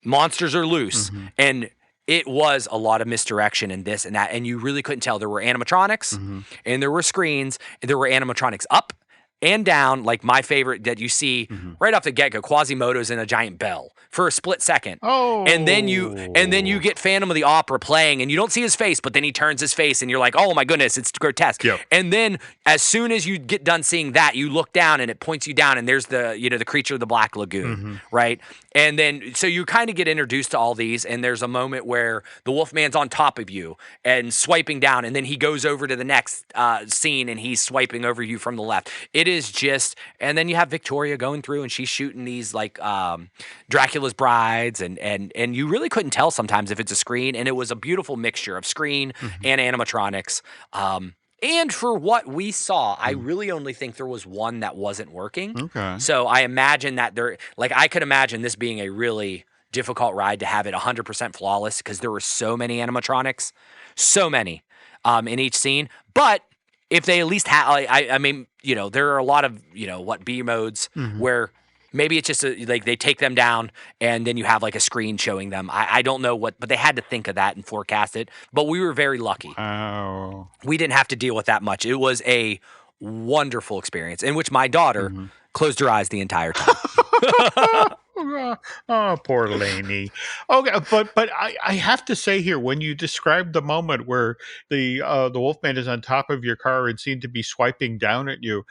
Speaker 3: monsters are loose. And it was a lot of misdirection and this and that. And you really couldn't tell. There were animatronics and there were screens and there were animatronics up and down. Like my favorite that you see right off the get-go, Quasimodo's in a giant bell for a split second.
Speaker 2: Oh.
Speaker 3: And then you get Phantom of the Opera playing and you don't see his face, but then he turns his face and you're like, oh my goodness, it's grotesque.
Speaker 2: Yep.
Speaker 3: And then as soon as you get done seeing that, you look down and it points you down and there's the creature of the Black Lagoon, right? And then, so you kind of get introduced to all these, and there's a moment where the Wolfman's on top of you and swiping down, and then he goes over to the next scene and he's swiping over you from the left. It is just, and then you have Victoria going through and she's shooting these like Dracula's brides, and you really couldn't tell sometimes if it's a screen, and it was a beautiful mixture of screen and animatronics. And for what we saw, I really only think there was one that wasn't working.
Speaker 2: Okay.
Speaker 3: So I imagine that I could imagine this being a really difficult ride to have it 100% flawless because there were so many animatronics, so many in each scene. But if they at least had, I mean, there are a lot of, B modes where maybe it's just like they take them down and then you have like a screen showing them. I don't know but they had to think of that and forecast it. But we were very lucky.
Speaker 2: Oh.
Speaker 3: We didn't have to deal with that much. It was a wonderful experience in which my daughter closed her eyes the entire time.
Speaker 2: Oh, poor Lainey. Okay, but I have to say here, when you described the moment where the Wolfman is on top of your car and seemed to be swiping down at you,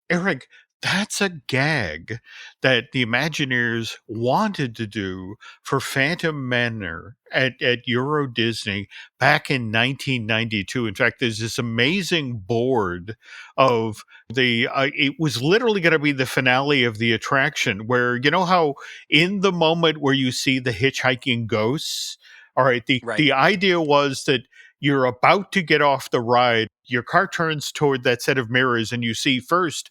Speaker 2: Eric, that's a gag that the Imagineers wanted to do for Phantom Manor at Euro Disney back in 1992. In fact, there's this amazing board of it was literally going to be the finale of the attraction where, you know how in the moment where you see the hitchhiking ghosts, all right, the idea was that you're about to get off the ride, your car turns toward that set of mirrors and you see first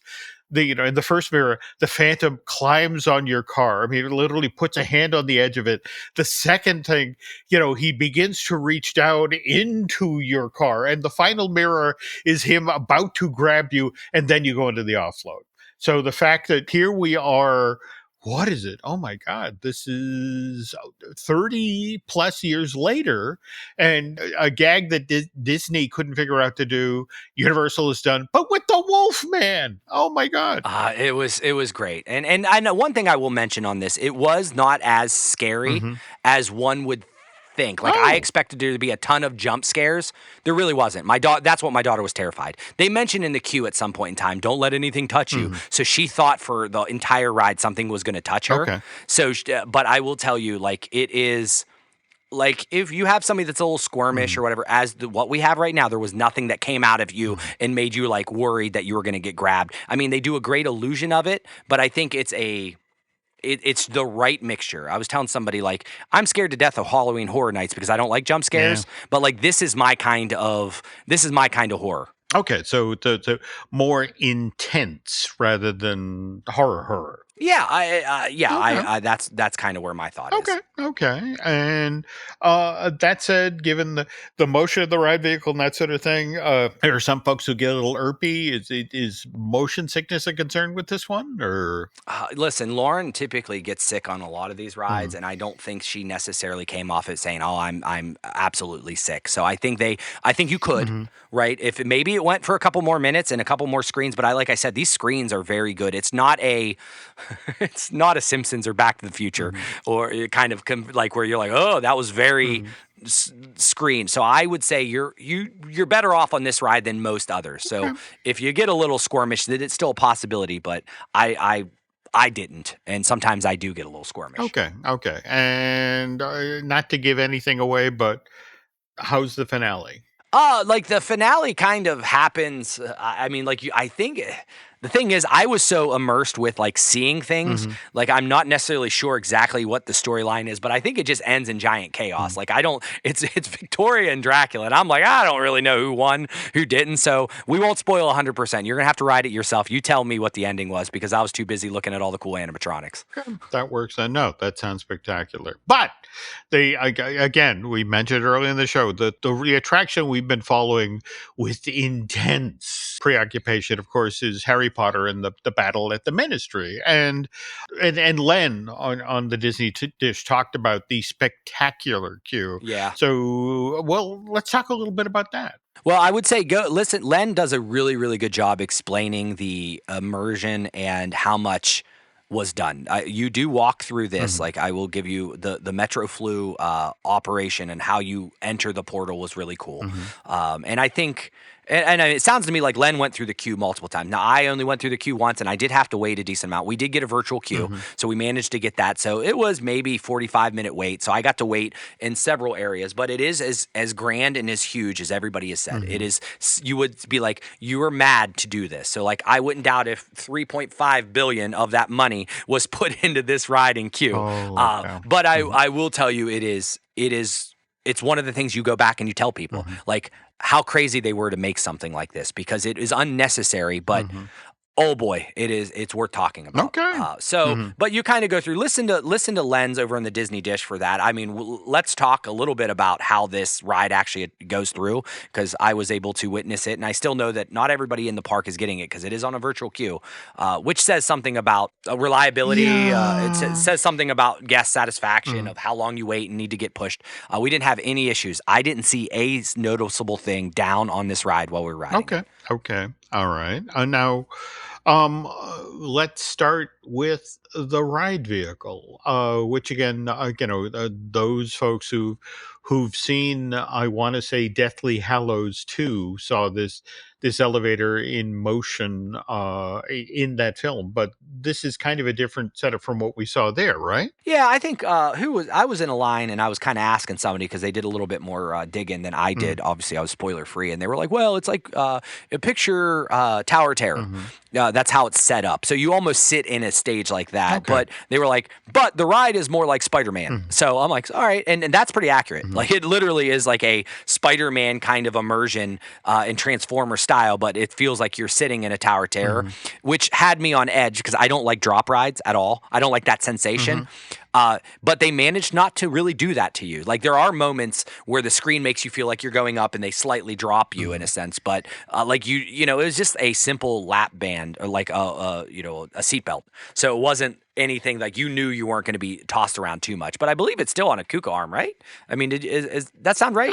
Speaker 2: in the first mirror, the Phantom climbs on your car. I mean, it literally puts a hand on the edge of it. The second thing, he begins to reach down into your car. And the final mirror is him about to grab you, and then you go into the offload. So the fact that here we are, what is it? Oh my God, this is 30 plus years later, and a gag that Disney couldn't figure out to do, Universal has done, but with the Wolfman. Oh my God.
Speaker 3: It was great. And I know one thing I will mention on this, it was not as scary as one would think. Like I expected there to be a ton of jump scares. There really wasn't. That's what my daughter was terrified. They mentioned in the queue at some point in time, don't let anything touch you. So she thought for the entire ride something was going to touch her. Okay. So, but I will tell you, like it is like if you have somebody that's a little squirmish or whatever, what we have right now, there was nothing that came out of you and made you like worried that you were going to get grabbed. I mean, they do a great illusion of it, but I think it's the right mixture. I was telling somebody like I'm scared to death of Halloween Horror Nights because I don't like jump scares, but like this is my kind of horror.
Speaker 2: Okay, so the more intense rather than horror.
Speaker 3: Yeah,
Speaker 2: Okay.
Speaker 3: that's kind of where my thought is.
Speaker 2: Okay. And that said, given the motion of the ride vehicle and that sort of thing, there are some folks who get a little irpy. Is motion sickness a concern with this one, or?
Speaker 3: Listen, Lauren typically gets sick on a lot of these rides, and I don't think she necessarily came off it saying, "Oh, I'm absolutely sick." So I think you could, right? If maybe it went for a couple more minutes and a couple more screens, but like I said, these screens are very good. It's not a Simpsons or Back to the Future, or it kind of like where you're like, "Oh, that was very." Screen. So I would say you're better off on this ride than most others. So if you get a little squirmish, then it's still a possibility, but I didn't, and sometimes I do get a little squirmish.
Speaker 2: Okay. And not to give anything away, but how's the finale?
Speaker 3: Like the finale kind of happens. I mean, like I think the thing is, I was so immersed with like seeing things, like I'm not necessarily sure exactly what the storyline is, but I think it just ends in giant chaos. Like it's Victoria and Dracula, and I'm like, I don't really know who won, who didn't. So we won't spoil 100%. You're gonna have to ride it yourself. You tell me what the ending was because I was too busy looking at all the cool animatronics.
Speaker 2: That works. No, that sounds spectacular. But again, we mentioned earlier in the show the attraction we've been following with intense preoccupation, of course, is Harry Potter and the battle at the Ministry. And Len on the Disney Dish talked about the spectacular queue.
Speaker 3: Yeah.
Speaker 2: So, well, let's talk a little bit about that.
Speaker 3: Well, I would say go listen. Len does a really, really good job explaining the immersion and how much was done. You do walk through this. Like I will give you the Metro Flu operation and how you enter the portal was really cool. And I think. And it sounds to me like Len went through the queue multiple times. Now, I only went through the queue once, and I did have to wait a decent amount. We did get a virtual queue, so we managed to get that. So it was maybe 45-minute wait. So I got to wait in several areas. But it is as grand and as huge as everybody has said. It is. You would be like, you were mad to do this. So like, I wouldn't doubt if $3.5 billion of that money was put into this ride and queue. But I will tell you, it's one of the things you go back and you tell people, like how crazy they were to make something like this because it is unnecessary, but oh boy, it's worth talking about.
Speaker 2: Okay.
Speaker 3: But you kind of go through, listen to Len's over on the Disney Dish for that. I mean, let's talk a little bit about how this ride actually goes through because I was able to witness it, and I still know that not everybody in the park is getting it because it is on a virtual queue, which says something about reliability. It says something about guest satisfaction of how long you wait and need to get pushed. We didn't have any issues. I didn't see a noticeable thing down on this ride while we were riding.
Speaker 2: Okay. All right. Now, let's start with the ride vehicle, which again, those folks who've seen, I want to say, Deathly Hallows 2 saw this elevator in motion in that film, but this is kind of a different setup from what we saw there, right?
Speaker 3: Yeah, I think I was in a line and I was kind of asking somebody because they did a little bit more digging than I did. Obviously, I was spoiler free, and they were like, "Well, it's like a picture Tower Terror." That's how it's set up. So you almost sit in a stage like that. But they were like, "But the ride is more like Spider-Man." So I'm like, "All right," and that's pretty accurate. Like it literally is like a Spider-Man kind of immersion in Transformer style, but it feels like you're sitting in a Tower Terror, which had me on edge because I don't like drop rides at all. I don't like that sensation. But they managed not to really do that to you. Like there are moments where the screen makes you feel like you're going up and they slightly drop you in a sense. But like it was just a simple lap band or like a seatbelt. So it wasn't anything like you knew you weren't going to be tossed around too much. But I believe it's still on a KUKA arm, right? I mean, does that sound right?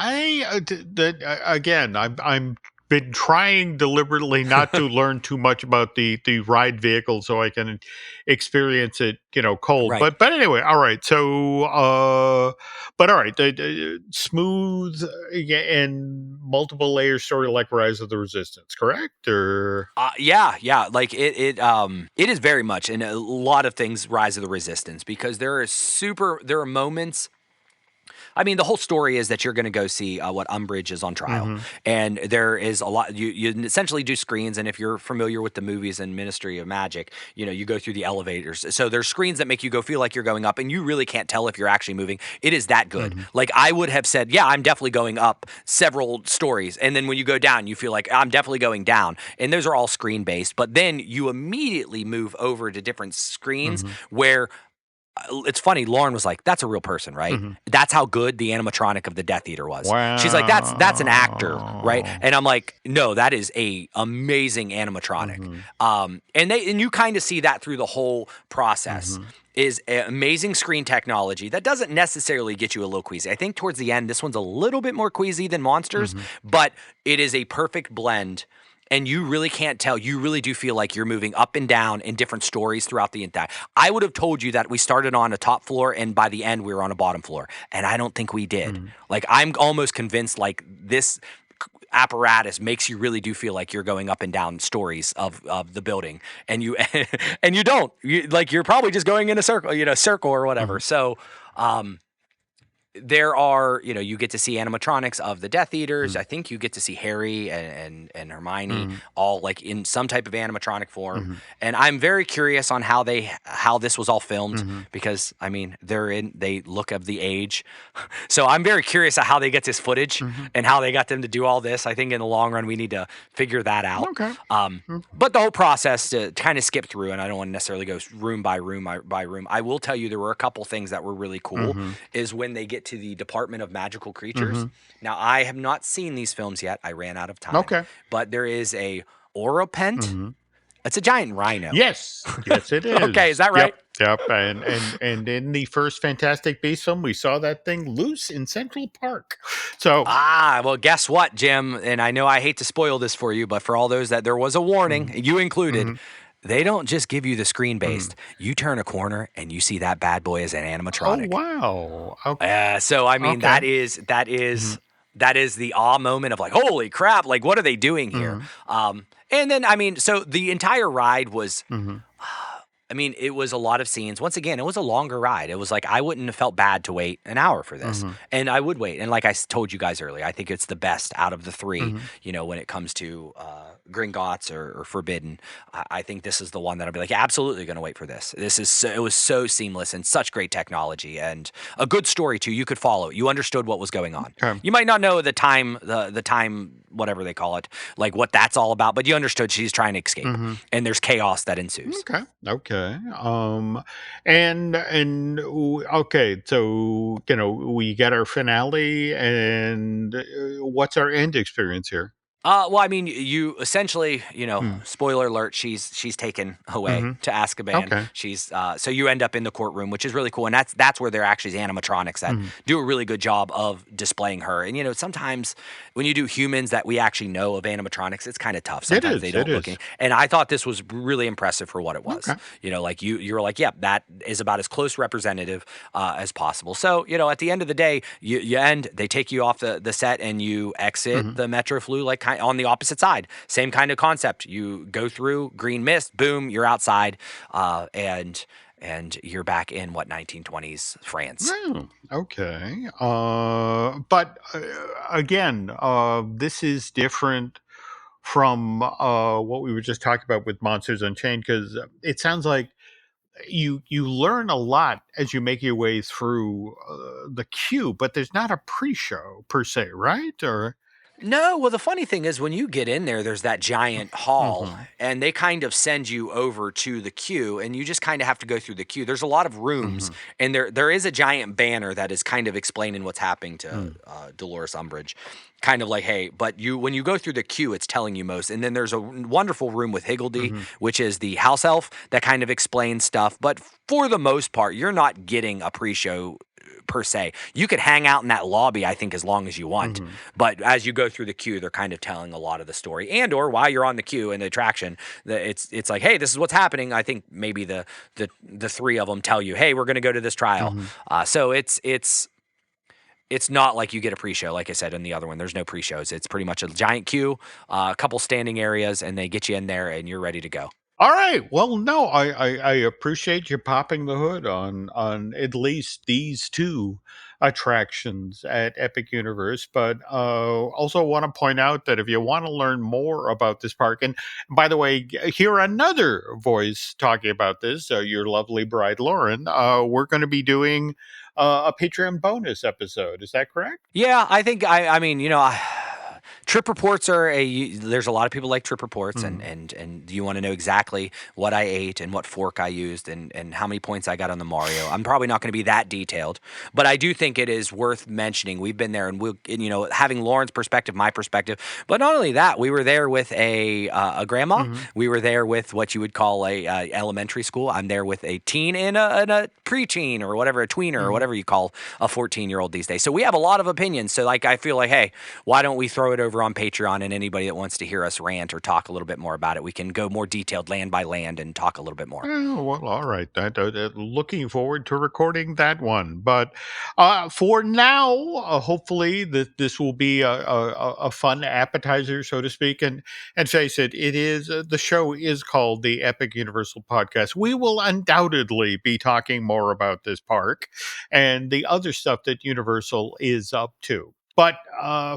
Speaker 2: I'm been trying deliberately not to learn too much about the ride vehicle so I can experience it, cold.
Speaker 3: Right.
Speaker 2: But anyway, all right. So, but all right, the smooth and multiple layer story like Rise of the Resistance, correct? Or
Speaker 3: yeah. Like it is very much in a lot of things Rise of the Resistance because there are moments. I mean, the whole story is that you're going to go see what Umbridge is on trial, and there is a lot. You essentially do screens, and if you're familiar with the movies and Ministry of Magic, you go through the elevators. So there's screens that make you go feel like you're going up, and you really can't tell if you're actually moving. It is that good. Like I would have said, yeah, I'm definitely going up several stories, and then when you go down, you feel like I'm definitely going down, and those are all screen based. But then you immediately move over to different screens where it's funny. Lauren was like, "That's a real person, right?" That's how good the animatronic of the Death Eater was.
Speaker 2: Wow.
Speaker 3: She's like, "That's an actor, right?" And I'm like, "No, that is a amazing animatronic." And you kind of see that through the whole process. Is amazing screen technology that doesn't necessarily get you a little queasy. I think towards the end, this one's a little bit more queasy than Monsters, but it is a perfect blend. And you really can't tell. You really do feel like you're moving up and down in different stories throughout the entire. I would have told you that we started on a top floor and by the end we were on a bottom floor. And I don't think we did. Like I'm almost convinced like this apparatus makes you really do feel like you're going up and down stories of the building. And you and you don't. You're probably just going in a circle or whatever. So there are, you get to see animatronics of the Death Eaters. I think you get to see Harry and Hermione all like in some type of animatronic form. And I'm very curious on how this was all filmed because I mean they look of the age. So I'm very curious at how they get this footage and how they got them to do all this. I think in the long run we need to figure that out.
Speaker 2: Okay.
Speaker 3: But the whole process to kind of skip through, and I don't want to necessarily go room by room by room. I will tell you there were a couple things that were really cool. Is when they get to the Department of Magical Creatures. Now, I have not seen these films yet. I ran out of time.
Speaker 2: Okay.
Speaker 3: But there is a Oropent. It's a giant rhino.
Speaker 2: Yes, it is.
Speaker 3: Okay, is that right?
Speaker 2: Yep. And in the first Fantastic Beasts film, we saw that thing loose in Central Park. So
Speaker 3: well, guess what, Jim? And I know I hate to spoil this for you, but for all those that there was a warning, you included. They don't just give you the screen-based. You turn a corner and you see that bad boy as an animatronic.
Speaker 2: Oh, wow. Okay.
Speaker 3: So, I mean, that is the awe moment of like, holy crap, like, what are they doing here? And then, I mean, so the entire ride was... I mean, it was a lot of scenes. Once again, it was a longer ride. It was like I wouldn't have felt bad to wait an hour for this. And I would wait. And like I told you guys earlier, I think it's the best out of the three, when it comes to Gringotts or Forbidden. I think this is the one that I'll be like, absolutely going to wait for this. It was so seamless and such great technology and a good story too. You could follow it. You understood what was going on.
Speaker 2: Okay.
Speaker 3: You might not know the time, whatever they call it, like what that's all about, but you understood she's trying to escape and there's chaos that ensues.
Speaker 2: Okay. Okay. So, we get our finale and what's our end experience here?
Speaker 3: Well, I mean, you essentially, spoiler alert, she's taken away to Azkaban.
Speaker 2: Okay.
Speaker 3: She's so you end up in the courtroom, which is really cool, and that's where there actually is animatronics that do a really good job of displaying her. And sometimes when you do humans that we actually know of animatronics, it's kind of tough. Sometimes they don't look. And I thought this was really impressive for what it was.
Speaker 2: Okay.
Speaker 3: Like you were like, that is about as close representative as possible. So at the end of the day, they take you off the set and you exit the Metroflu like on the opposite side. Same kind of concept. You go through green mist, boom, you're outside, and you're back in 1920s France.
Speaker 2: Okay. But again, this is different from what we were just talking about with Monsters Unchained, because it sounds like you learn a lot as you make your way through the queue, but there's not a pre-show per se, right? Or
Speaker 3: no, well, the funny thing is when you get in there's that giant hall and they kind of send you over to the queue and you just kind of have to go through the queue. There's a lot of rooms and there is a giant banner that is kind of explaining what's happening to Dolores Umbridge. Kind of like, hey, but when you go through the queue, it's telling you most. And then there's a wonderful room with Higgledy, which is the house elf that kind of explains stuff. But for the most part, you're not getting a pre-show per se. You could hang out in that lobby, I think, as long as you want. But as you go through the queue, they're kind of telling a lot of the story. And or while you're on the queue in the attraction, it's like, hey, this is what's happening. I think maybe the three of them tell you, hey, we're going to go to this trial. So it's not like you get a pre-show. Like I said in the other one, there's no pre-shows. It's pretty much a giant queue, a couple standing areas, and they get you in there and you're ready to go.
Speaker 2: all right. Well, no, I appreciate you popping the hood on at least these two attractions at Epic Universe. But also want to point out that if you want to learn more about this park, and by the way, hear another voice talking about this, your lovely bride Lauren, we're going to be doing a Patreon bonus episode. Is that correct?
Speaker 3: Yeah, I think, I mean, trip reports there's a lot of people like trip reports, and you want to know exactly what I ate and what fork I used and how many points I got on the Mario. I'm probably not going to be that detailed, but I do think it is worth mentioning. We've been there, and having Lauren's perspective, my perspective, but not only that, we were there with a grandma. We were there with what you would call a elementary school. I'm there with a teen and a preteen or whatever, a tweener or whatever you call a 14-year-old these days. So we have a lot of opinions. So I feel like, hey, why don't we throw it over on Patreon, and anybody that wants to hear us rant or talk a little bit more about it, we can go more detailed land by land and talk a little bit more.
Speaker 2: Well, all right. Looking forward to recording that one. But for now, hopefully this will be a fun appetizer, so to speak. And face it, it is the show is called the Epic Universal Podcast. We will undoubtedly be talking more about this park and the other stuff that Universal is up to. But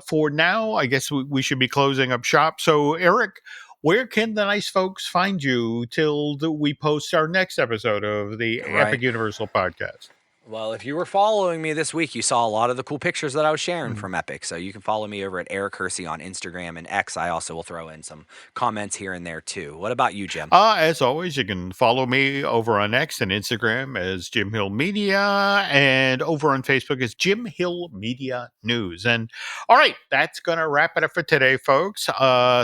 Speaker 2: for now, I guess we should be closing up shop. So, Eric, where can the nice folks find you till we post our next episode of the Epic Universal Podcast?
Speaker 3: Well, if you were following me this week, you saw a lot of the cool pictures that I was sharing from Epic. So you can follow me over at Eric Hersey on Instagram and X. I also will throw in some comments here and there too. What about you, Jim?
Speaker 2: As always, you can follow me over on X and Instagram as Jim Hill Media, and over on Facebook as Jim Hill Media News. And all right, that's going to wrap it up for today, folks.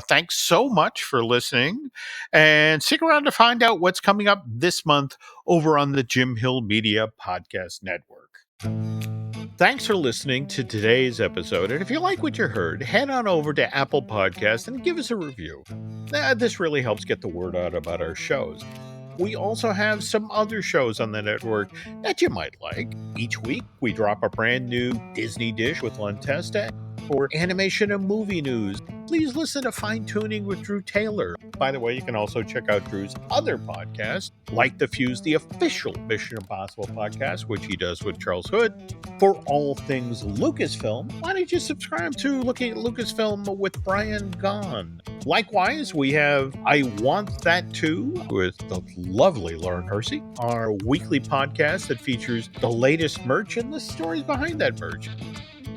Speaker 2: Thanks so much for listening, and stick around to find out what's coming up this month over on the Jim Hill Media Podcast Network. Thanks for listening to today's episode, and if you like what you heard, head on over to Apple Podcasts and give us a review. This really helps get the word out about our shows. We also have some other shows on the network that you might like. Each week, we drop a brand new Disney dish with Len Testa. For animation and movie news, please listen to Fine Tuning with Drew Taylor. By the way, you can also check out Drew's other podcasts, like The Fuse, the official Mission Impossible podcast, which he does with Charles Hood. For all things Lucasfilm, why don't you subscribe to Looking at Lucasfilm with Brian Gahn? Likewise, we have I Want That Too with the lovely Lauren Hersey, our weekly podcast that features the latest merch and the stories behind that merch.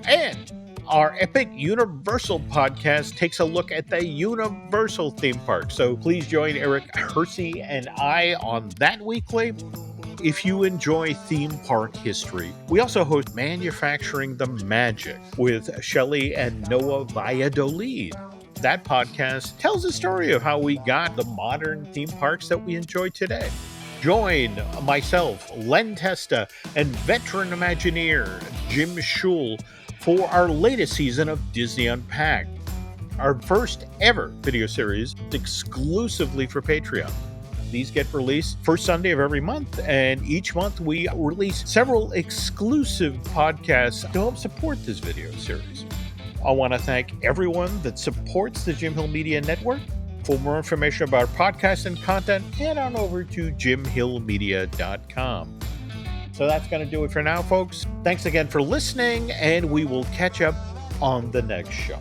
Speaker 2: And our Epic Universal podcast takes a look at the Universal theme park. So please join Eric Hersey and I on that weekly. If you enjoy theme park history, we also host Manufacturing the Magic with Shelley and Noah Valladolid. That podcast tells the story of how we got the modern theme parks that we enjoy today. Join myself, Len Testa, and veteran Imagineer Jim Schul for our latest season of Disney Unpacked, our first ever video series exclusively for Patreon. These get released first Sunday of every month, and each month we release several exclusive podcasts to help support this video series. I want to thank everyone that supports the Jim Hill Media Network. For more information about podcasts and content, head on over to jimhillmedia.com. So that's going to do it for now, folks. Thanks again for listening, and we will catch up on the next show.